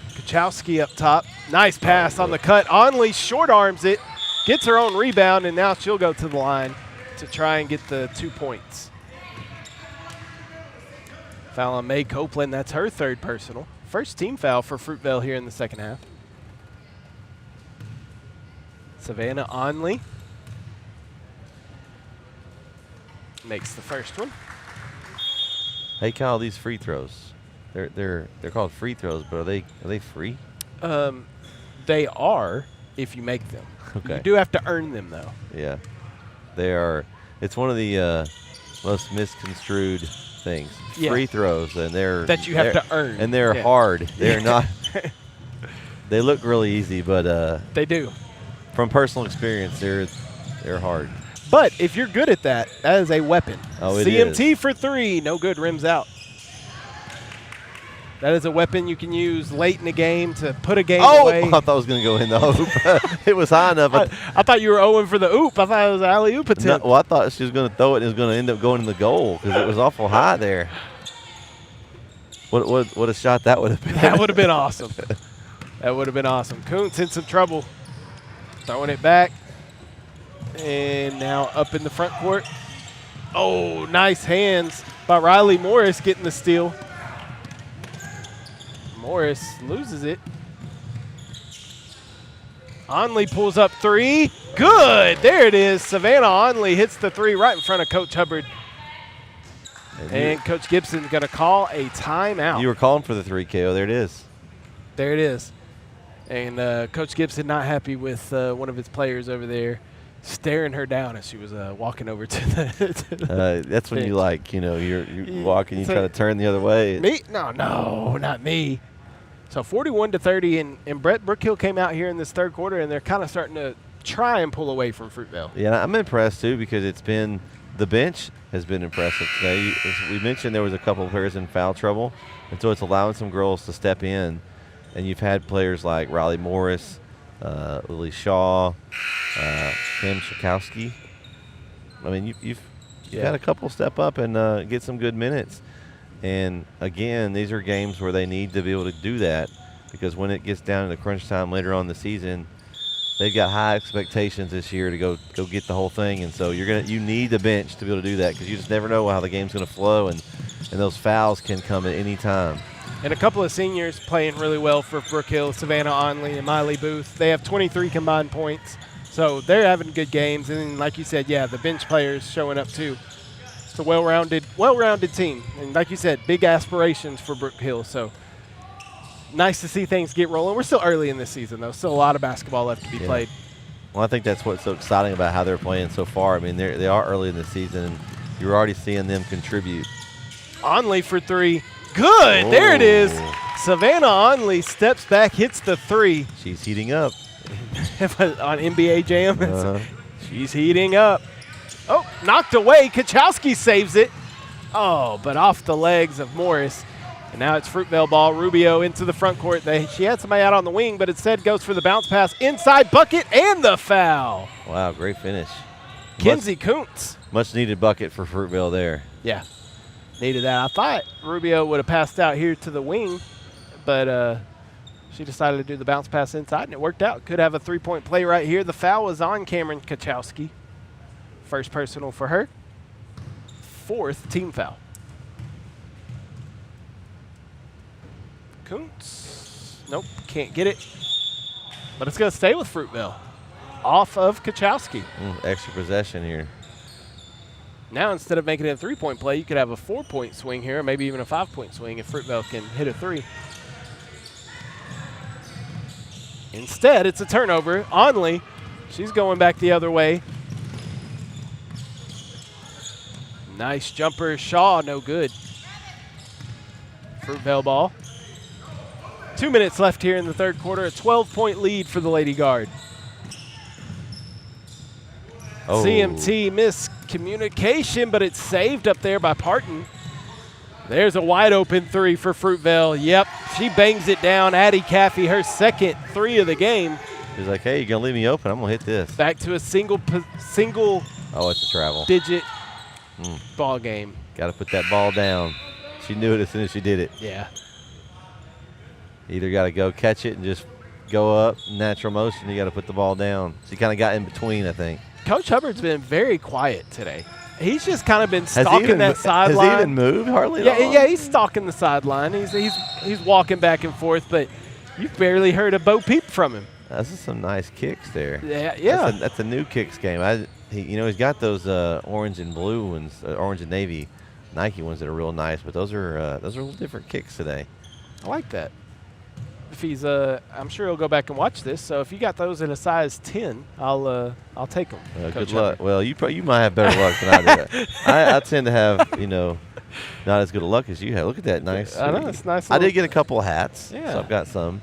Kachowski up top. Nice pass on the cut. Onley short arms it, gets her own rebound, and now she'll go to the line to try and get the 2 points. Foul on May Copeland. That's her 3rd personal. First team foul for Fruitvale here in the 2nd half. Savannah Onley makes the first one. Hey, Kyle, these free throws, they're called free throws, but are they free? They are if you make them. Okay. You do have to earn them, though. Yeah, they are. It's one of the most misconstrued things. Yeah. Free throws, and that you have to earn, and they're hard. They're not. They look really easy, but they do. From personal experience, they're hard. But if you're good at that, that is a weapon. Oh, it CMT is. for 3, no good, rims out. That is a weapon you can use late in the game to put a game away. I thought it was going to go in the hoop. It was high enough. I thought you were 0 for the oop. I thought it was an alley-oop attempt. No, well, I thought she was going to throw it and it was going to end up going in the goal because it was awful high there. What a shot that would have been. That would have been awesome. That would have been awesome. Kuntz in some trouble. Throwing it back. And now up in the front court. Oh, nice hands by Riley Morris getting the steal. Morris loses it. Onley pulls up 3. Good. There it is. Savannah Onley hits the 3 right in front of Coach Hubbard. And Coach Gibson's going to call a timeout. You were calling for the 3, KO. There it is. There it is. And Coach Gibson not happy with one of his players over there, staring her down as she was walking over to the that's when you like, you're walking, you try to turn the other way. Me? No, not me. So 41-30, and Brett Brookhill came out here in this third quarter, and they're kind of starting to try and pull away from Fruitvale. Yeah, I'm impressed, too, because the bench has been impressive today. As we mentioned, there was a couple of players in foul trouble, and so it's allowing some girls to step in. And you've had players like Riley Morris, Lily Shaw, Kim Shakowski. I mean, you've had a couple step up and get some good minutes. And, again, these are games where they need to be able to do that because when it gets down to the crunch time later on in the season, they've got high expectations this year to go get the whole thing. And so you need the bench to be able to do that because you just never know how the game's going to flow, and those fouls can come at any time. And a couple of seniors playing really well for Brookhill, Savannah Onley and Miley Booth. They have 23 combined points, so they're having good games. And then, like you said, the bench players showing up too. It's a well-rounded team. And like you said, big aspirations for Brookhill. So nice to see things get rolling. We're still early in this season, though. Still a lot of basketball left to be played. Well, I think that's what's so exciting about how they're playing so far. I mean, they are early in the season, and you're already seeing them contribute. Onley for 3. Good. There it is. Savannah Onley steps back, hits the 3. She's heating up. On NBA Jam. She's heating up. Oh, knocked away. Kachowski saves it. Oh, but off the legs of Morris. And now it's Fruitvale ball. Rubio into the front court. She had somebody out on the wing, but instead goes for the bounce pass inside bucket and the foul. Wow, great finish. Kinsey Kuntz. Much needed bucket for Fruitvale there. Yeah, needed that. I thought Rubio would have passed out here to the wing, but she decided to do the bounce pass inside, and it worked out. Could have a three-point play right here. The foul was on Cameron Kachowski. First personal for her. 4th team foul. Kuntz. Nope, can't get it. But it's going to stay with Fruitvale. Off of Kachowski. Extra possession here. Now, instead of making it a three-point play, you could have a 4-point swing here, maybe even a 5-point swing if Fruitvale can hit a 3. Instead, it's a turnover. Onley, she's going back the other way. Nice jumper. Shaw, no good. Fruitvale ball. 2 minutes left here in the third quarter. A 12-point lead for the Lady Guard. Oh. CMT miscommunication, but it's saved up there by Parton. There's a wide open 3 for Fruitvale. Yep, she bangs it down. Addie Caffey, her second 3 of the game. He's like, hey, you're going to leave me open. I'm going to hit this. Back to a single Oh, it's a travel. digit ball game. Got to put that ball down. She knew it as soon as she did it. Yeah. Either got to go catch it and just go up, natural motion. You got to put the ball down. She kind of got in between, I think. Coach Hubbard's been very quiet today. He's just kind of been stalking that sideline. Has he even moved hardly? Yeah, he's stalking the sideline. He's walking back and forth, but you've barely heard a Bo Peep from him. Those are some nice kicks there. Yeah. That's a new kicks game. He's got those orange and blue ones, orange and navy Nike ones that are real nice, but those are a little different kicks today. I like that. If he's, I'm sure he'll go back and watch this. So if you got those in a size 10, I'll take them. Good luck. Well, you might have better luck than I do. I tend to have not as good a luck as you have. Look at that nice. I know it's nice. I did get a couple of hats. Yeah. So I've got some.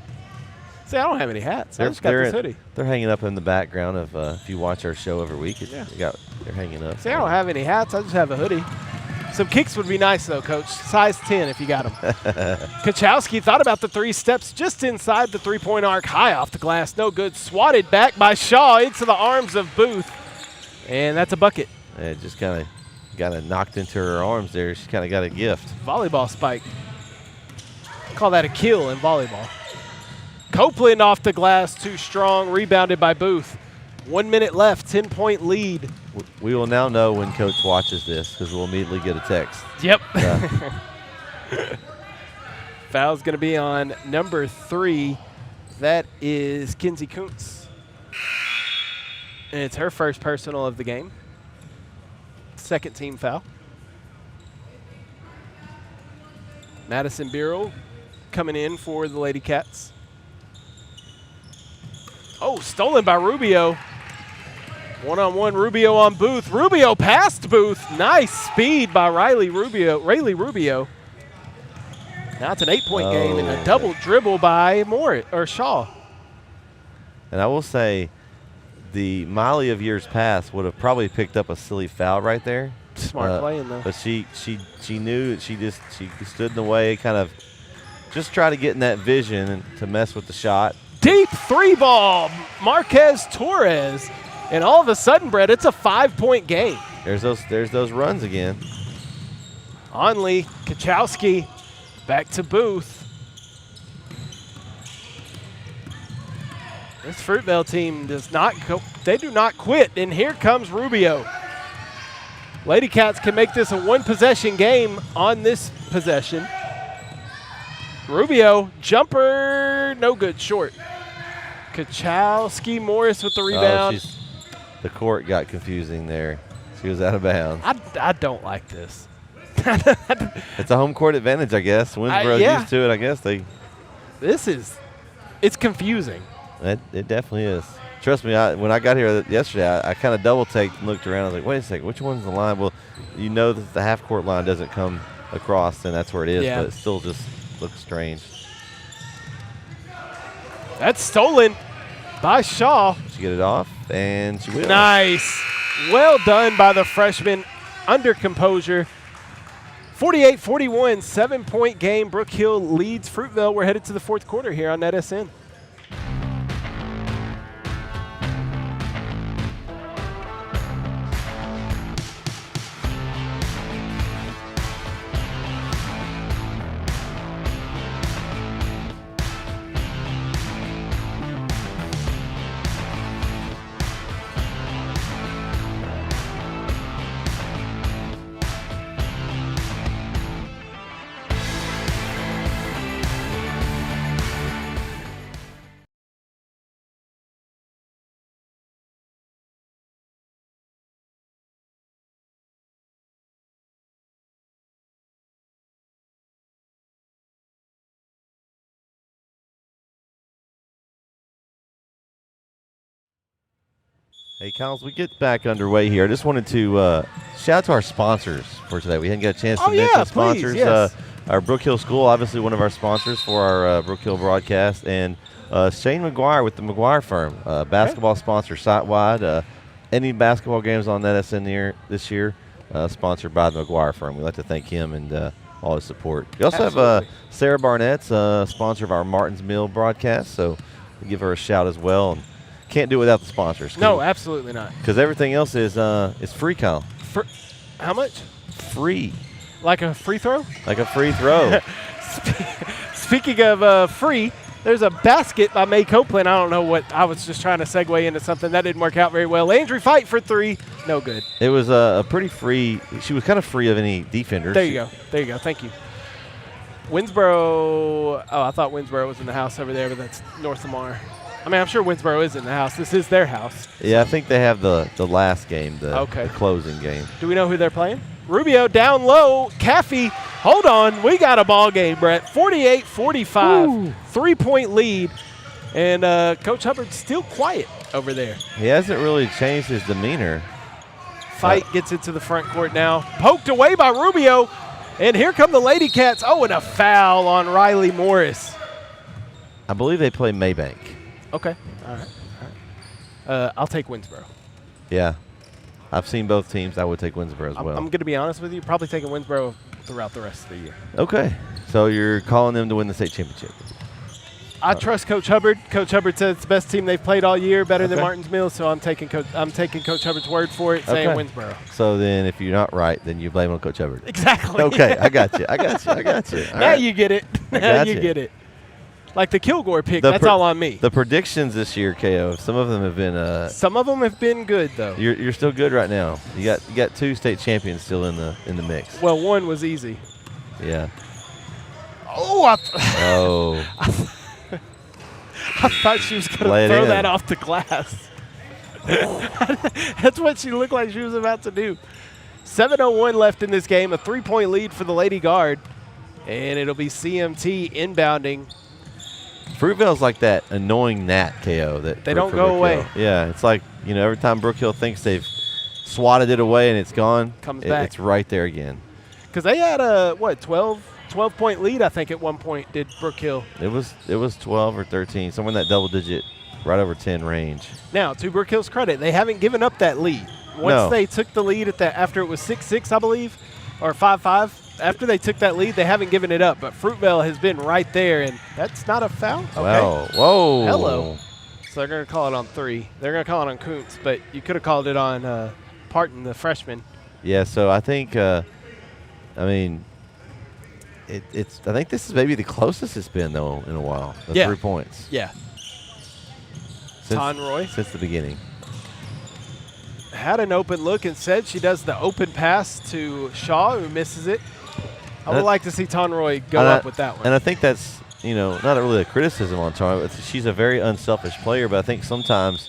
See, I don't have any hats. I just got this hoodie. They're hanging up in the background of if you watch our show every week. They're hanging up. See, I don't have any hats. I just have a hoodie. Some kicks would be nice, though, Coach. Size 10 if you got them. Kachowski thought about the 3 steps just inside the three-point arc. High off the glass. No good. Swatted back by Shaw into the arms of Booth. And that's a bucket. Yeah, just kind of got it knocked into her arms there. She kind of got a gift. Volleyball spike. Call that a kill in volleyball. Copeland off the glass. Too strong. Rebounded by Booth. 1 minute left. 10-point lead. We will now know when Coach watches this because we'll immediately get a text. Yep. Foul's going to be on number 3. That is Kinsey Kuntz. And it's her first personal of the game. Second team foul. Madison Birrell coming in for the Lady Cats. Oh, stolen by Rubio. One-on-one, Rubio on Booth. Rubio past Booth. Nice speed by Rayleigh Rubio. Now it's an 8-point game and a double dribble by Shaw. And I will say, the Molly of years past would have probably picked up a silly foul right there. Smart playing though. But she knew she stood in the way, kind of just try to get in that vision to mess with the shot. Deep 3-ball, Marquez Torres, and all of a sudden, Brett, it's a 5-point game. There's those runs again. Onley, Kachowski, back to Booth. This Fruitvale team does not do not quit, and here comes Rubio. Lady Cats can make this a one-possession game on this possession. Rubio, jumper, no good, short. Kachowski, Morris with the rebound. The court got confusing there. She was out of bounds. I don't like this. It's a home court advantage, I guess. Winsboro's used to it, I guess. It's confusing. It definitely is. Trust me, when I got here yesterday, I kind of double-taked and looked around. I was like, wait a second, which one's the line? Well, you know that the half-court line doesn't come across, and that's where it is, but it still just looks strange. That's stolen by Shaw. She get it off, and she will. Nice. Well done by the freshman, under composure. 48-41, 7-point game. Brook Hill leads Fruitvale. We're headed to the fourth quarter here on NETSN. Hey, Kyles, we get back underway here. I just wanted to shout out to our sponsors for today. We hadn't got a chance to mention sponsors. Please, yes. Our Brook Hill School, obviously one of our sponsors for our Brook Hill broadcast, and Shane McGuire with the McGuire firm, basketball sponsor site-wide. Any basketball games on NETSN this year, sponsored by the McGuire firm. We'd like to thank him and all his support. We also have Sarah Barnett's sponsor of our Martin's Mill broadcast, so we give her a shout as well. And can't do it without the sponsors. No, absolutely not. Because everything else is free, Kyle. How much? Free. Like a free throw? Like a free throw. Speaking of free, there's a basket by May Copeland. I don't know what. I was just trying to segue into something. That didn't work out very well. Landry Fight for 3. No good. It was a pretty free. She was kind of free of any defenders. There you go. There you go. Thank you. Winsboro. Oh, I thought Winsboro was in the house over there, but that's North Lamar. I mean, I'm sure Winsboro is in the house. This is their house. Yeah, I think they have the last game, the closing game. Do we know who they're playing? Rubio down low. Caffey, hold on. We got a ball game, Brett. 48-45, 3-point lead. And Coach Hubbard's still quiet over there. He hasn't really changed his demeanor. Fight gets into the front court now. Poked away by Rubio. And here come the Lady Cats. Oh, and a foul on Riley Morris. I believe they play Maybank. Okay. All right. I'll take Winsboro. Yeah. I've seen both teams. I would take Winsboro as well. I'm going to be honest with you. Probably taking Winsboro throughout the rest of the year. Okay. So you're calling them to win the state championship. I trust Coach Hubbard. Coach Hubbard said it's the best team they've played all year, better than Martin's Mills, so I'm taking Coach Hubbard's word for it, saying Winsboro. So then if you're not right, then you blame on Coach Hubbard. Exactly. Okay, I got you. Now you get it. Now you get it. Like the Kilgore pick, that's all on me. The predictions this year, KO, some of them have been some of them have been good though. You're still good right now. You got 2 state champions still in the mix. Well, one was easy. Yeah. Oh, Oh. I thought she was going to throw that off the glass. That's what she looked like she was about to do. 7:01 left in this game, a 3-point lead for the Lady Guard. And it'll be CMT inbounding. Fruitvale's like that annoying gnat, KO. That they don't go away. Yeah, it's like, every time Brook Hill thinks they've swatted it away and it's gone, comes back. It's right there again. Because they had a, 12-point lead, I think, at one point, did Brook Hill. It was 12 or 13, somewhere in that double-digit, right over 10 range. Now, to Brook Hill's credit, they haven't given up that lead. Once they took the lead after it was 6-6, I believe, or 5-5, after they took that lead, they haven't given it up. But Fruitvale has been right there, and that's not a foul? Okay. Wow. Whoa. Hello. So they're going to call it on 3. They're going to call it on Kuntz, but you could have called it on Parton, the freshman. Yeah, so I think, I think this is maybe the closest it's been, though, in a while. The 3 points. Yeah. Since the beginning. Had an open look and said she does the open pass to Shaw, who misses it. I would like to see Tonroy go up with that one. And I think that's, not really a criticism on Tonroy. She's a very unselfish player, but I think sometimes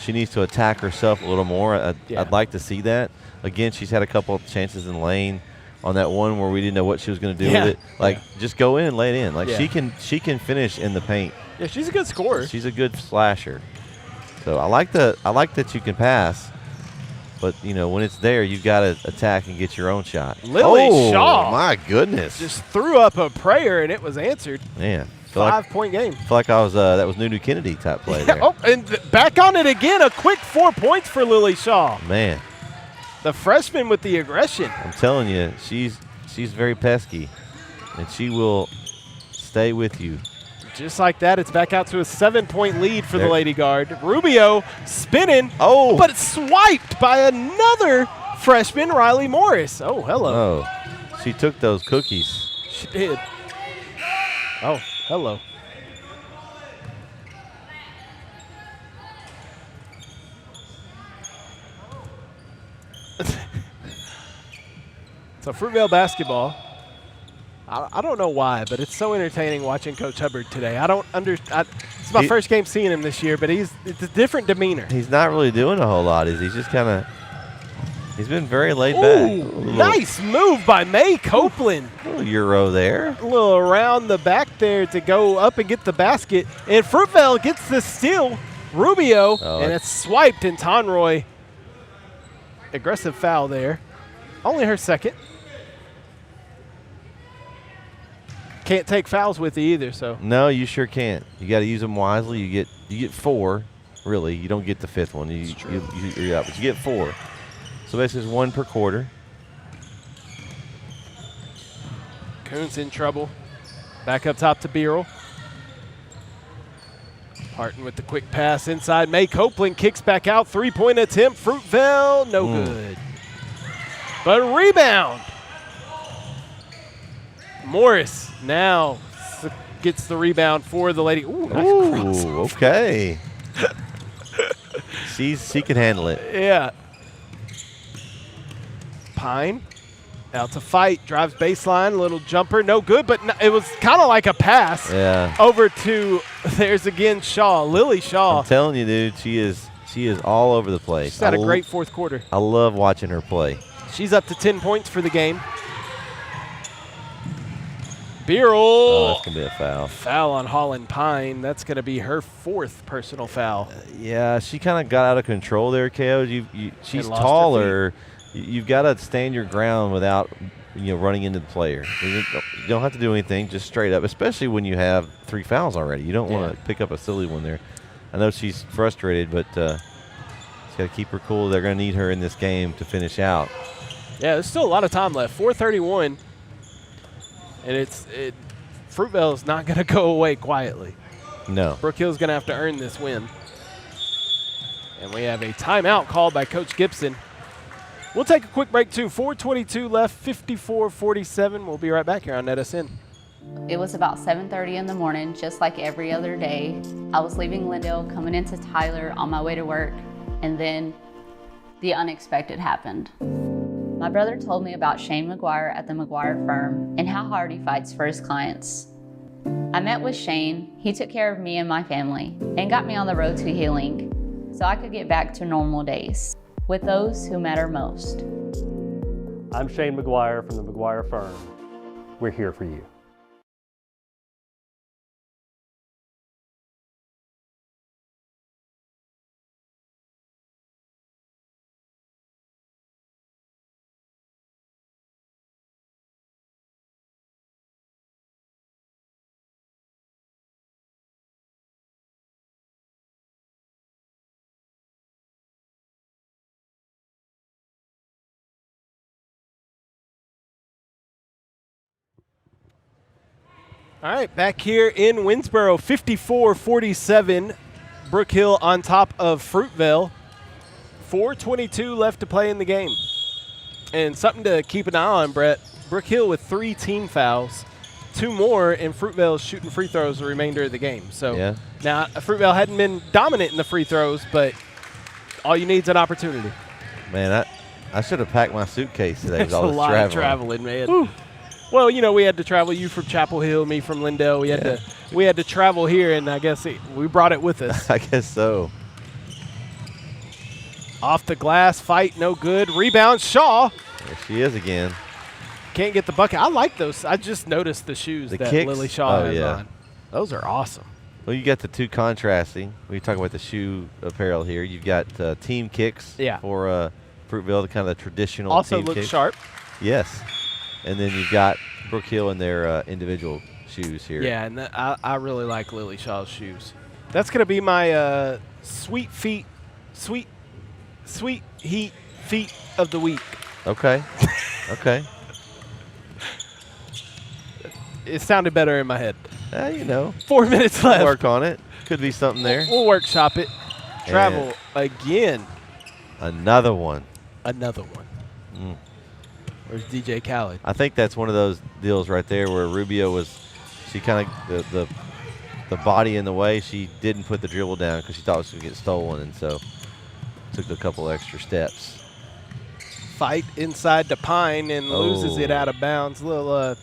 she needs to attack herself a little more. I'd like to see that. Again, she's had a couple of chances in lane on that one where we didn't know what she was going to do with it. Just go in and lay it in. She can finish in the paint. Yeah, she's a good scorer. She's a good slasher. So I like that you can pass. But, when it's there, you've got to attack and get your own shot. Lily Shaw. My goodness. Just threw up a prayer, and it was answered. Man. 5-point game. I feel like that was Nunu Kennedy type play there. And back on it again. A quick 4 points for Lily Shaw. Man. The freshman with the aggression. I'm telling you, she's very pesky, and she will stay with you. Just like that, it's back out to a 7-point lead for the Lady Guard. Rubio spinning. Oh. But it's swiped by another freshman, Riley Morris. Oh, hello. Oh. She took those cookies. She did. Oh, hello. So Fruitvale basketball. I don't know why, but it's so entertaining watching Coach Hubbard today. It's my first game seeing him this year, but it's a different demeanor. He's not really doing a whole lot, is he? He's just kind of he's been very laid back. Nice move by May Copeland. A little Euro there. A little around the back there to go up and get the basket. And Fruitvale gets the steal. Rubio, and it's swiped, and Tonroy. Aggressive foul there. Only her second. Can't take fouls with you either, so. No, you sure can't. You got to use them wisely. You get 4, really. You don't get the 5th one. You're out, but you get 4. So basically, it's 1 per quarter. Coons in trouble. Back up top to Beerle. Parton with the quick pass inside. May Copeland kicks back out. 3-point attempt. Fruitvale, no good. But rebound. Morris now gets the rebound for the Lady. Ooh, nice cross. Okay. She can handle it. Yeah. Pine out to fight, drives baseline, little jumper, no good, but it was kind of like a pass. Yeah. Over to there's again Shaw, Lily Shaw. I'm telling you, dude, she is all over the place. She's had a great fourth quarter. I love watching her play. She's up to 10 points for the game. Beerle. Oh, that's going to be a foul. Foul on Holland Pine. That's going to be her 4th personal foul. Yeah, she kind of got out of control there, KO. She's taller. You've got to stand your ground without running into the player. You don't have to do anything, just straight up, especially when you have 3 fouls already. You don't want to pick up a silly one there. I know she's frustrated, but she's got to keep her cool. They're going to need her in this game to finish out. Yeah, there's still a lot of time left. 4:31. And Fruitvale is not going to go away quietly. No. Brook Hill's going to have to earn this win. And we have a timeout called by Coach Gibson. We'll take a quick break, too. 4:22 left, 54-47. We'll be right back here on NETSN. It was about 7:30 in the morning, just like every other day. I was leaving Lindale, coming into Tyler on my way to work, and then the unexpected happened. My brother told me about Shane McGuire at the McGuire firm and how hard he fights for his clients. I met with Shane. He took care of me and my family and got me on the road to healing so I could get back to normal days with those who matter most. I'm Shane McGuire from the McGuire Firm. We're here for you. All right, back here in Winsboro, 54-47. Brook Hill on top of Fruitvale. 4:22 left to play in the game. And something to keep an eye on, Brett. Brook Hill with 3 team fouls, 2 more, and Fruitvale shooting free throws the remainder of the game. So now Fruitvale hadn't been dominant in the free throws, but all you need is an opportunity. Man, I should have packed my suitcase today. There's a lot of traveling, man. Whew. Well, you know, we had to travel. You from Chapel Hill, me from Lindell. We had to travel here, and I guess we brought it with us. I guess so. Off the glass, fight, no good. Rebound, Shaw. There she is again. Can't get the bucket. I like those. I just noticed the shoes that kicks? Lily Shaw has on. Those are awesome. Well, you got the 2 contrasting. We talk about the shoe apparel here. You've got team kicks for Fruitvale, the kind of the traditional also team looks kicks. sharp. Yes. And then you've got Brook Hill in their individual shoes here. Yeah, and I really like Lily Shaw's shoes. That's going to be my sweet heat feet of the week. Okay. Okay. It sounded better in my head. You know. 4 minutes left. Work on it. Could be something there. We'll workshop it. Travel again. Another one. Another one. Where's DJ Khaled? I think that's one of those deals right there where Rubio she kind of, the body in the way, she didn't put the dribble down because she thought it was going to get stolen, and so took a couple extra steps. Fight inside the Pine and loses it out of bounds. A little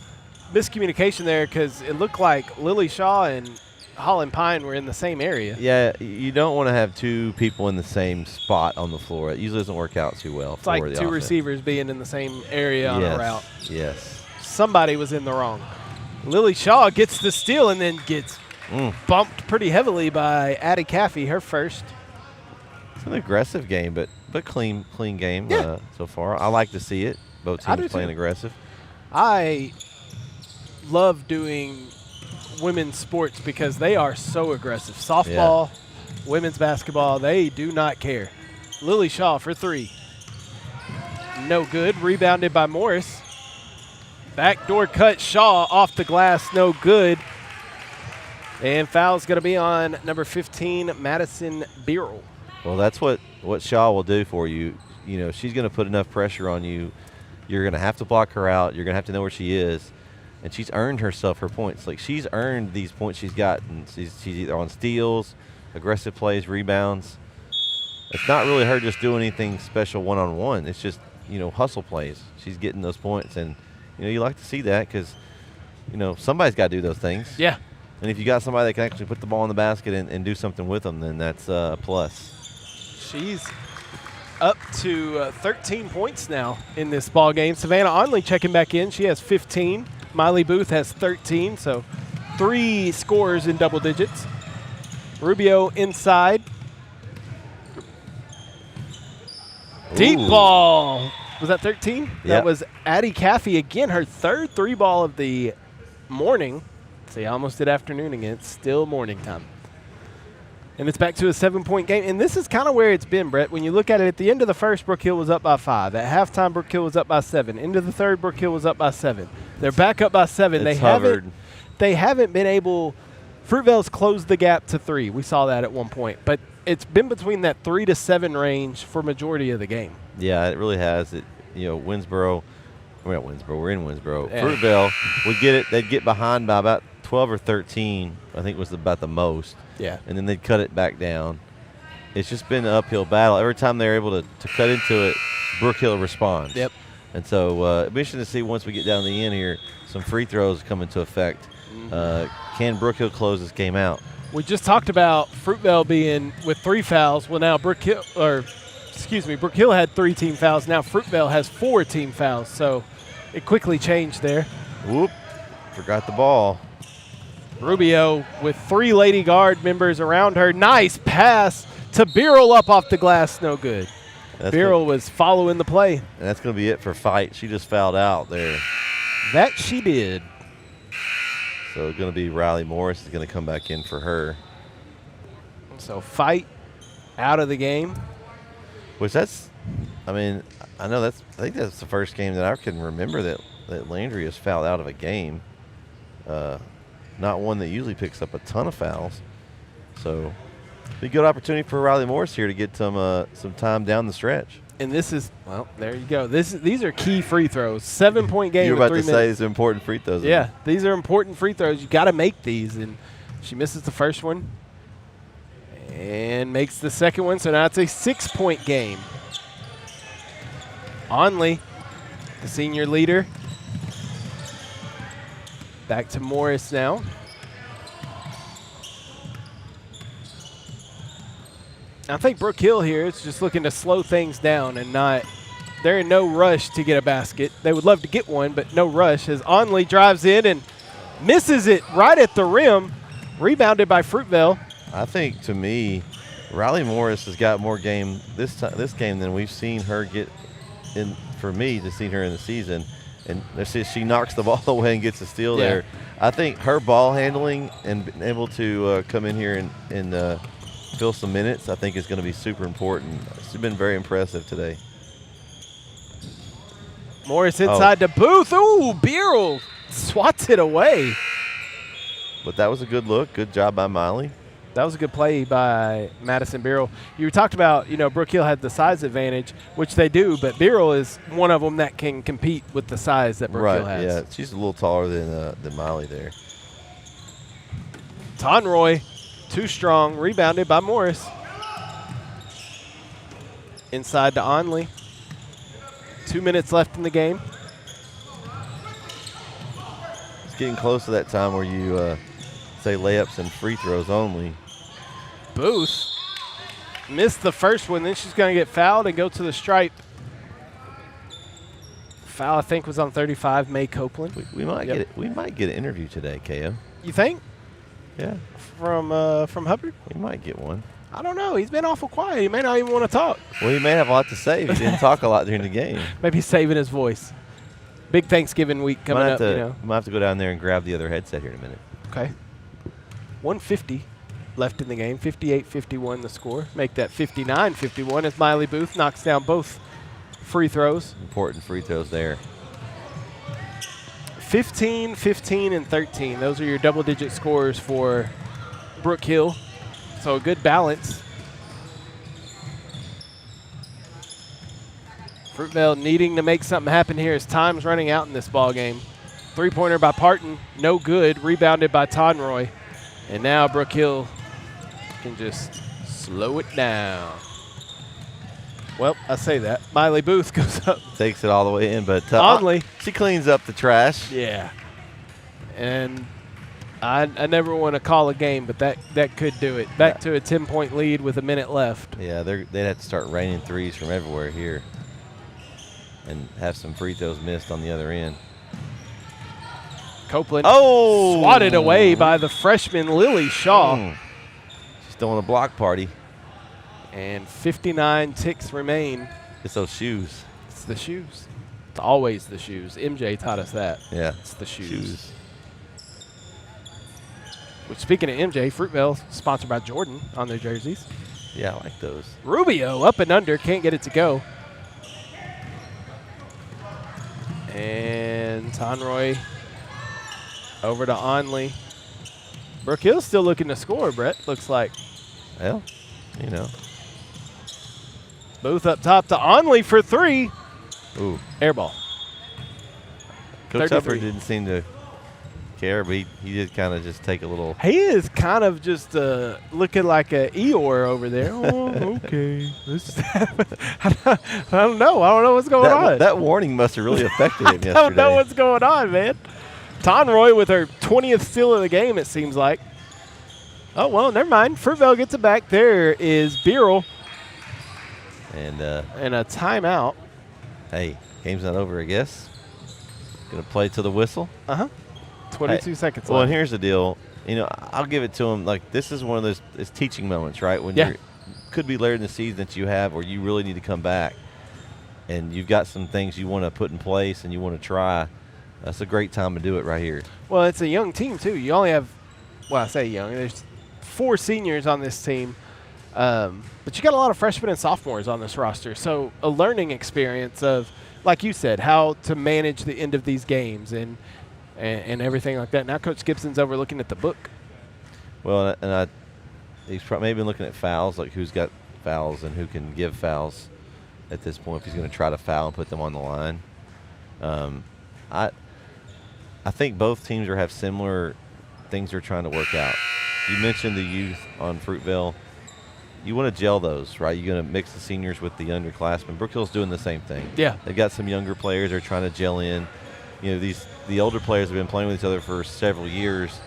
miscommunication there because it looked like Lily Shaw and Holland Pine were in the same area. Yeah, you don't want to have 2 people in the same spot on the floor. It usually doesn't work out too well. It's like 2 receivers being in the same area on a route. Yes. Somebody was in the wrong. Lily Shaw gets the steal and then gets bumped pretty heavily by Addie Caffey, her first. It's an aggressive game, but clean game so far. I like to see it. Both teams playing aggressive. I love doing women's sports because they are so aggressive. Softball, women's basketball, they do not care. Lily Shaw for 3. No good. Rebounded by Morris. Backdoor cut, Shaw off the glass, no good. And foul's going to be on number 15, Madison Beerle. Well, that's what Shaw will do for you. You know, she's going to put enough pressure on you. You're going to have to block her out. You're going to have to know where she is. And she's earned herself her points. Like, she's earned these points she's gotten. She's either on steals, aggressive plays, rebounds. It's not really her just doing anything special one-on-one. It's just, you know, hustle plays. She's getting those points. And, you know, you like to see that because, you know, somebody's got to do those things. Yeah. And if you got somebody that can actually put the ball in the basket and do something with them, then that's a plus. She's up to 13 points now in this ball game. Savannah Onley checking back in. She has 15. Miley Booth has 13, so 3 scorers in double digits. Rubio inside. Deep ball. Was that 13? Yep. That was Addie Caffey again, her 3rd 3-ball of the morning. See, I almost did afternoon again. It's still morning time. And it's back to a 7-point game. And this is kind of where it's been, Brett. When you look at it, at the end of the first, Brook Hill was up by 5. At halftime, Brook Hill was up by 7. Into the third, Brook Hill was up by 7. They're back up by 7. They haven't been able – Fruitvale's closed the gap to 3. We saw that at one point. But it's been between that 3 to 7 range for majority of the game. Yeah, it really has. You know, Winsboro – we're not Winsboro. We're in Winsboro. Yeah. Fruitvale would get it – they'd get behind by about 12 or 13, I think was about the most. Yeah. And then they'd cut it back down. It's just been an uphill battle. Every time they're able to cut into it, Brook Hill responds. Yep. And so it'll be interesting to see once we get down to the end here, some free throws come into effect. Can Brook Hill close this game out? We just talked about Fruitvale being with 3 fouls. Well, now Brook Hill had 3 team fouls. Now Fruitvale has 4 team fouls. So it quickly changed there. Whoop. Forgot the ball. Rubio with 3 Lady Guard members around her. Nice pass to Beryl up off the glass. No good. Beryl was following the play. And that's going to be it for Fight. She just fouled out there. That she did. So it's going to be Riley Morris is going to come back in for her. So Fight out of the game. Which I think that's the first game that I can remember that Landry has fouled out of a game. Not one that usually picks up a ton of fouls. So be a good opportunity for Riley Morris here to get some time down the stretch. And this is, well, there you go. These are key free throws. 7-point game. You were about to 3 minutes. say these are important free throws. Yeah, these are important free throws. You got to make these. And she misses the first one and makes the second one. So now it's a 6-point game. Onley, the senior leader. Back to Morris now. I think Brook Hill here is just looking to slow things down and they're in no rush to get a basket. They would love to get one, but no rush as Onley drives in and misses it right at the rim. Rebounded by Fruitvale. I think, to me, Riley Morris has got more game this game than we've seen her get in, for me, to see her in the season. And she knocks the ball away and gets a steal there. I think her ball handling and being able to come in here and fill some minutes, I think is going to be super important. She's been very impressive today. Morris inside to Booth. Ooh, Beryl swats it away. But that was a good look. Good job by Miley. That was a good play by Madison Beryl. You talked about, Brook Hill had the size advantage, which they do, but Beryl is one of them that can compete with the size that Brook Hill has. Yeah, she's a little taller than Miley there. Tonroy, too strong, rebounded by Morris. Inside to Onley. 2 minutes left in the game. It's getting close to that time where you say layups and free throws only. Booth missed the first one, then she's going to get fouled and go to the stripe. Foul, I think, was on 35, May Copeland. We might get it. We might get an interview today, KO. You think? Yeah. From Hubbard? We might get one. I don't know. He's been awful quiet. He may not even want to talk. Well, he may have a lot to say if he didn't talk a lot during the game. Maybe he's saving his voice. Big Thanksgiving week coming up. Might have to go down there and grab the other headset here in a minute. Okay. 150 left in the game. 58-51 the score. Make that 59-51 as Miley Booth knocks down both free throws. Important free throws there. 15, 15, and 13. Those are your double-digit scores for Brook Hill. So a good balance. Fruitvale needing to make something happen here as time's running out in this ball game. Three-pointer by Parton, no good. Rebounded by Tonroy. And now Brook Hill can just slow it down. Well, I say that. Miley Booth goes up. Takes it all the way in, but Onley. She cleans up the trash. Yeah. And I never want to call a game, but that could do it. Back to a 10-point lead with a minute left. Yeah, they'd have to start raining threes from everywhere here and have some free throws missed on the other end. Copeland swatted away by the freshman Lily Shaw. She's throwing a block party. And 59 ticks remain. It's those shoes. It's the shoes. It's always the shoes. MJ taught us that. Yeah. It's the shoes. Which, speaking of MJ, Fruitvale sponsored by Jordan on their jerseys. Yeah, I like those. Rubio up and under, can't get it to go. And Tonroy over to Onley. Brook Hill's still looking to score, Brett, looks like. Well, you know. Booth up top to Onley for three. Ooh. Air ball. Coach Hubbard didn't seem to care, but he did kind of just take a little. He is kind of just looking like a Eeyore over there. Oh, okay. I don't know. I don't know what's going on. That warning must have really affected him yesterday. I don't know what's going on, man. Tonroy with her 20th steal of the game, it seems like. Oh, well, never mind. Fruitvale gets it back. There is Beerle. And a timeout. hey, game's not over, I guess. Going to play to the whistle. 22 seconds left. Well, and here's the deal. You know, I'll give it to him. Like, this is one of those it's teaching moments, right? When you could be later in the season that you have or you really need to come back. And you've got some things you want to put in place and you want to try. That's a great time to do it right here. Well, it's a young team, too. You only have, well, I say young. There's 4 seniors on this team. But you got a lot of freshmen and sophomores on this roster. So a learning experience of, like you said, how to manage the end of these games and everything like that. Now Coach Gibson's over looking at the book. Well, and he's maybe been looking at fouls, like who's got fouls and who can give fouls at this point if he's going to try to foul and put them on the line. I think both teams have similar things they're trying to work out. You mentioned the youth on Fruitvale. You want to gel those, right? You're going to mix the seniors with the underclassmen. Brook Hill's doing the same thing. Yeah. They've got some younger players they're trying to gel in. You know, the older players have been playing with each other for several years,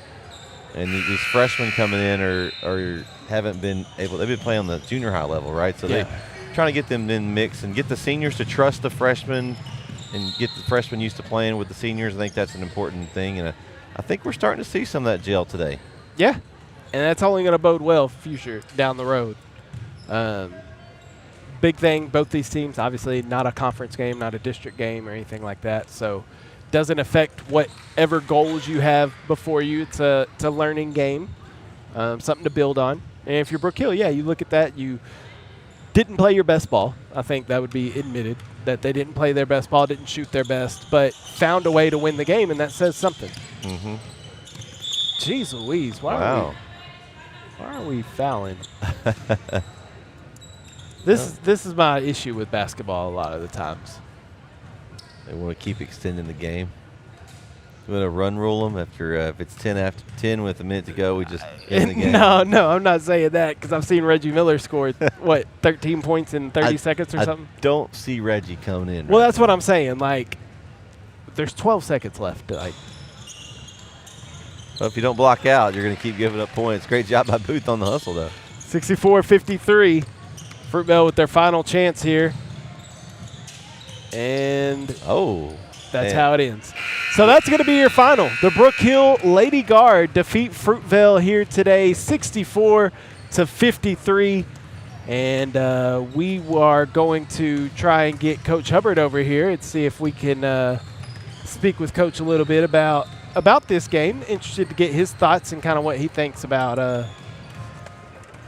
and these freshmen coming in haven't been able. They've been playing on the junior high level, right? So they're trying to get them in mix and get the seniors to trust the freshmen and get the freshmen used to playing with the seniors. I think that's an important thing, and I think we're starting to see some of that gel today. Yeah, and that's only going to bode well future down the road. Big thing, both these teams, obviously not a conference game, not a district game or anything like that, so doesn't affect whatever goals you have before you. It's a learning game, something to build on. And if you're Brook Hill, you look at that, you didn't play your best ball. I think that would be admitted, that they didn't play their best ball, didn't shoot their best, but found a way to win the game, and that says something. Mm-hmm. Jeez Louise, why are we fouling? This is my issue with basketball a lot of the times. They want to keep extending the game. You want to run rule them after if it's 10 after 10 with a minute to go, we just end the game. No, I'm not saying that because I've seen Reggie Miller score 13 points in 30 seconds or something. I don't see Reggie coming in. Well, that's what I'm saying. Like, there's 12 seconds left. Like, well, if you don't block out, you're going to keep giving up points. Great job by Booth on the hustle, though. 64-53. Fruitvale with their final chance here. And that's how it ends. So that's going to be your final. The Brook Hill Lady Guard defeat Fruitvale here today, 64-53. And we are going to try and get Coach Hubbard over here and see if we can speak with Coach a little bit about this game. Interested to get his thoughts and kind of what he thinks about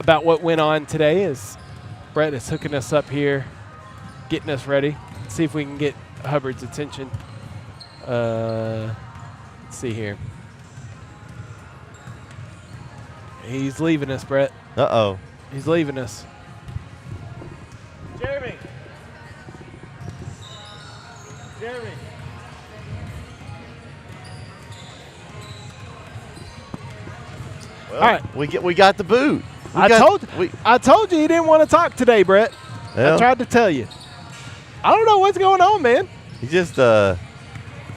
what went on today, as Brett is hooking us up here, getting us ready. See if we can get Hubbard's attention. Let's see here. He's leaving us, Brett. Uh-oh. He's leaving us. Jeremy. Well, all right. We got the boot. I told you he didn't want to talk today, Brett. Well, I tried to tell you. I don't know what's going on, man. He just I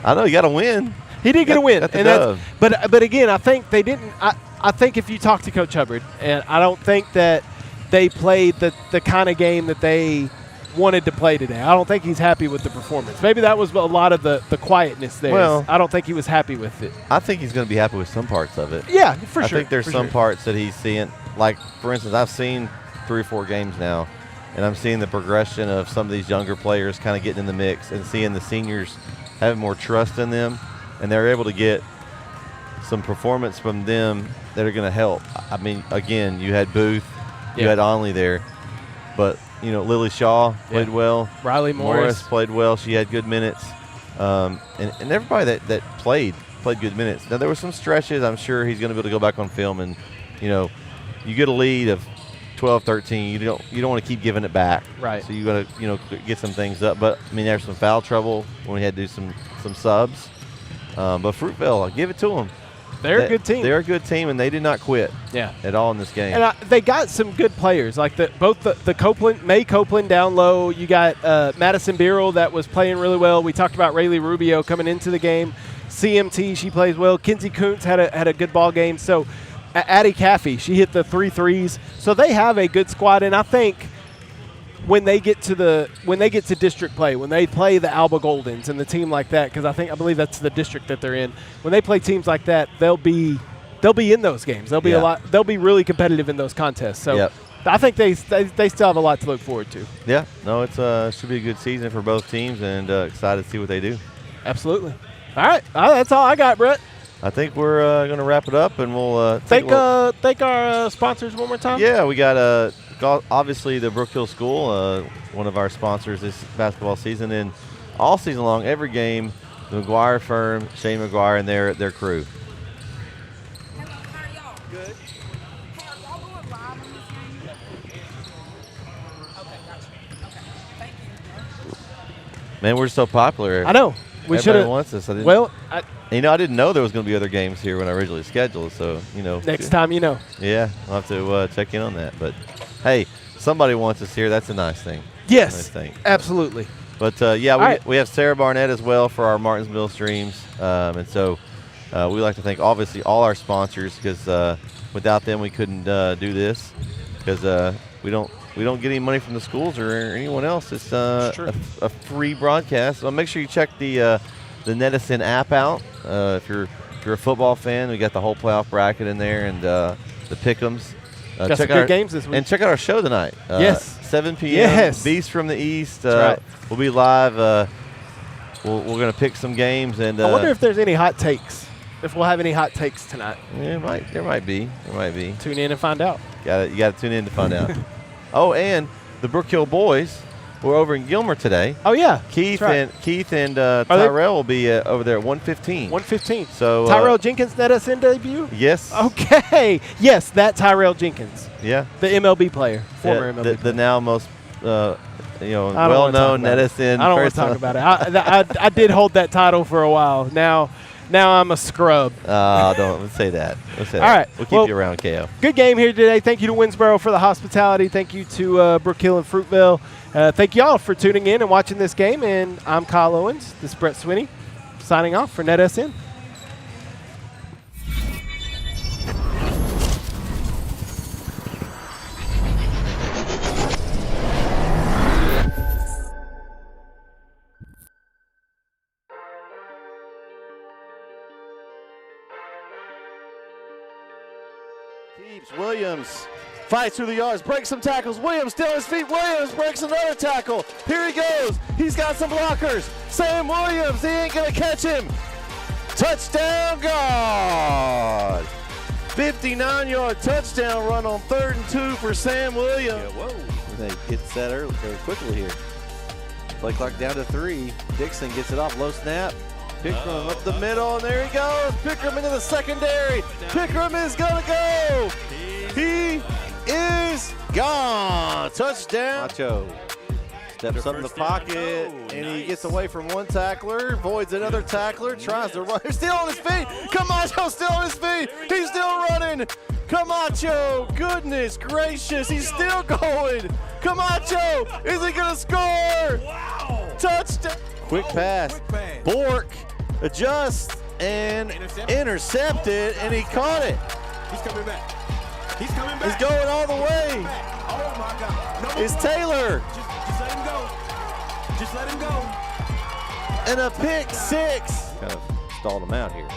know you got to win. He did get a win, and but again, I think they didn't. I think if you talk to Coach Hubbard, and I don't think that they played the kind of game that they wanted to play today. I don't think he's happy with the performance. Maybe that was a lot of the quietness there. Well, I don't think he was happy with it. I think he's going to be happy with some parts of it. Yeah, for sure. I think there's some parts that he's seeing. Like, for instance, I've seen 3 or 4 games now, and I'm seeing the progression of some of these younger players kind of getting in the mix and seeing the seniors having more trust in them, and they're able to get some performance from them that are going to help. I mean, again, you had Booth, you had Onley there, but, you know, Lily Shaw played well. Riley Morris played well. She had good minutes. And everybody that played good minutes. Now, there were some stretches. I'm sure he's going to be able to go back on film and, you know, you get a lead of 12-13, you don't want to keep giving it back. Right. So you got to, you know, get some things up. But, I mean, there's some foul trouble when we had to do some subs. But Fruitvale, I'll give it to them. They're a good team. They're a good team, and they did not quit at all in this game. And they got some good players, like both the Copeland, May Copeland down low. You got Madison Beerle that was playing really well. We talked about Rayleigh Rubio coming into the game. CMT, she plays well. Kinsey Kuntz had a good ball game. So Addie Caffey, she hit the 3 threes. So they have a good squad, and I think when they get to district play, when they play the Alba Goldens and the team like that, because I believe that's the district that they're in. When they play teams like that, they'll be in those games. They'll be They'll be really competitive in those contests. So I think they still have a lot to look forward to. Yeah, no, it's should be a good season for both teams, and excited to see what they do. Absolutely. All right, that's all I got, Brett. I think we're going to wrap it up, and we'll thank our sponsors one more time. Yeah, we got obviously the Brook Hill School, one of our sponsors this basketball season, and all season long, every game, the McGuire firm, Shane McGuire, and their crew. Hello, how are y'all? Good. Hey, are y'all going live on this game? Okay, gotcha. Okay, thank you. Man, we're so popular. I know. We should have. Wants us. I didn't know there was going to be other games here when I originally scheduled. So next time, Yeah, I'll have to check in on that. But hey, somebody wants us here. That's a nice thing. Yes, nice thing. Absolutely. But we have Sarah Barnett as well for our Martinsville streams, and so we like to thank obviously all our sponsors, because without them we couldn't do this, because we don't get any money from the schools or anyone else. It's a free broadcast. So make sure you check the NETSN app out. If you're a football fan, we got the whole playoff bracket in there, and the pick'ems. Got some good games this week. And check out our show tonight. Yes. 7 p.m. Yes. Beast from the East. That's right. We'll be live. We're going to pick some games. And I wonder if there's any hot takes. If we'll have any hot takes tonight. Yeah, there might be. Tune in and find out. You got to tune in to find out. Oh, and the Brook Hill boys were over in Gilmer today. Oh, yeah. Keith and Tyrell will be over there at 1:15. 1:15. So Tyrell Jenkins, NETSN debut? Yes. Okay. Yes, that Tyrell Jenkins. Yeah. The MLB player, former MLB player. The now most well-known NETSN. I don't want to talk about it. I did hold that title for a while. Now I'm a scrub. Don't say that. All right. We'll keep you around, KO. Good game here today. Thank you to Winsboro for the hospitality. Thank you to Brook Hill and Fruitvale. Thank you all for tuning in and watching this game. And I'm Kyle Owens. This is Brett Swinney signing off for NETSN. Williams fights through the yards, breaks some tackles. Williams still on his feet. Williams breaks another tackle. Here he goes. He's got some blockers. Sam Williams, he ain't going to catch him. Touchdown, God. 59-yard touchdown run on 3rd and 2 for Sam Williams. Yeah, whoa. They get set early, quickly here. Play clock down to 3. Dixon gets it off, low snap. Pickram up the middle, and there he goes. Pickram into the secondary. Pickram is going to go. He is gone. Touchdown. Macho steps up in the pocket, and he gets away from one tackler, avoids another tackler, tries to run. He's still on his feet. Camacho still on his feet. He's still running. Camacho, goodness gracious, he's still going. Camacho, is he going to score? Wow. Touchdown. Quick pass. Bork adjusts and intercepted, and he caught it. He's coming back. He's coming back. He's going all the way. Oh, my God. No, it's Taylor. Just let him go. Just let him go. And a pick six. Kind of stalled him out here.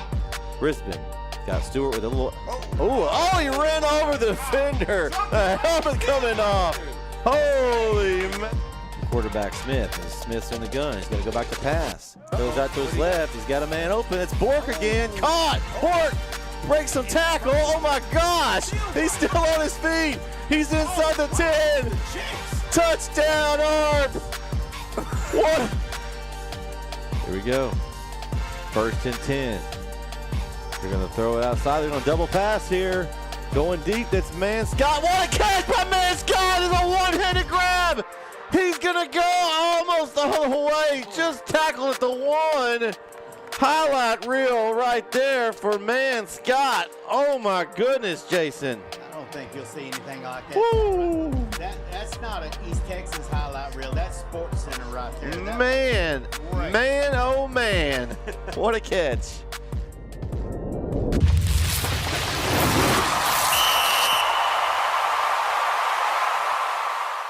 Brisbane got Stewart with a little. Oh, he ran over the defender. The helmet coming off. Holy man. Quarterback Smith. And Smith's in the gun. He's going to go back to pass. Goes out to his left. He's got a man open. It's Bork again. Caught. Bork breaks some tackle. Oh my gosh. He's still on his feet. He's inside the 10. Touchdown, Arp. What? Here we go. 1st and 10. They're going to throw it outside. They're going to double pass here. Going deep. That's Man Scott. What a catch by Man Scott. It's a one-handed grab. He's going to go almost the whole way. Just tackled at the 1. Highlight reel right there for Man Scott. Oh, my goodness, Jason. I don't think you'll see anything like that. Woo. That's not an East Texas highlight reel. That's Sports Center right there. Man, oh, man. What a catch.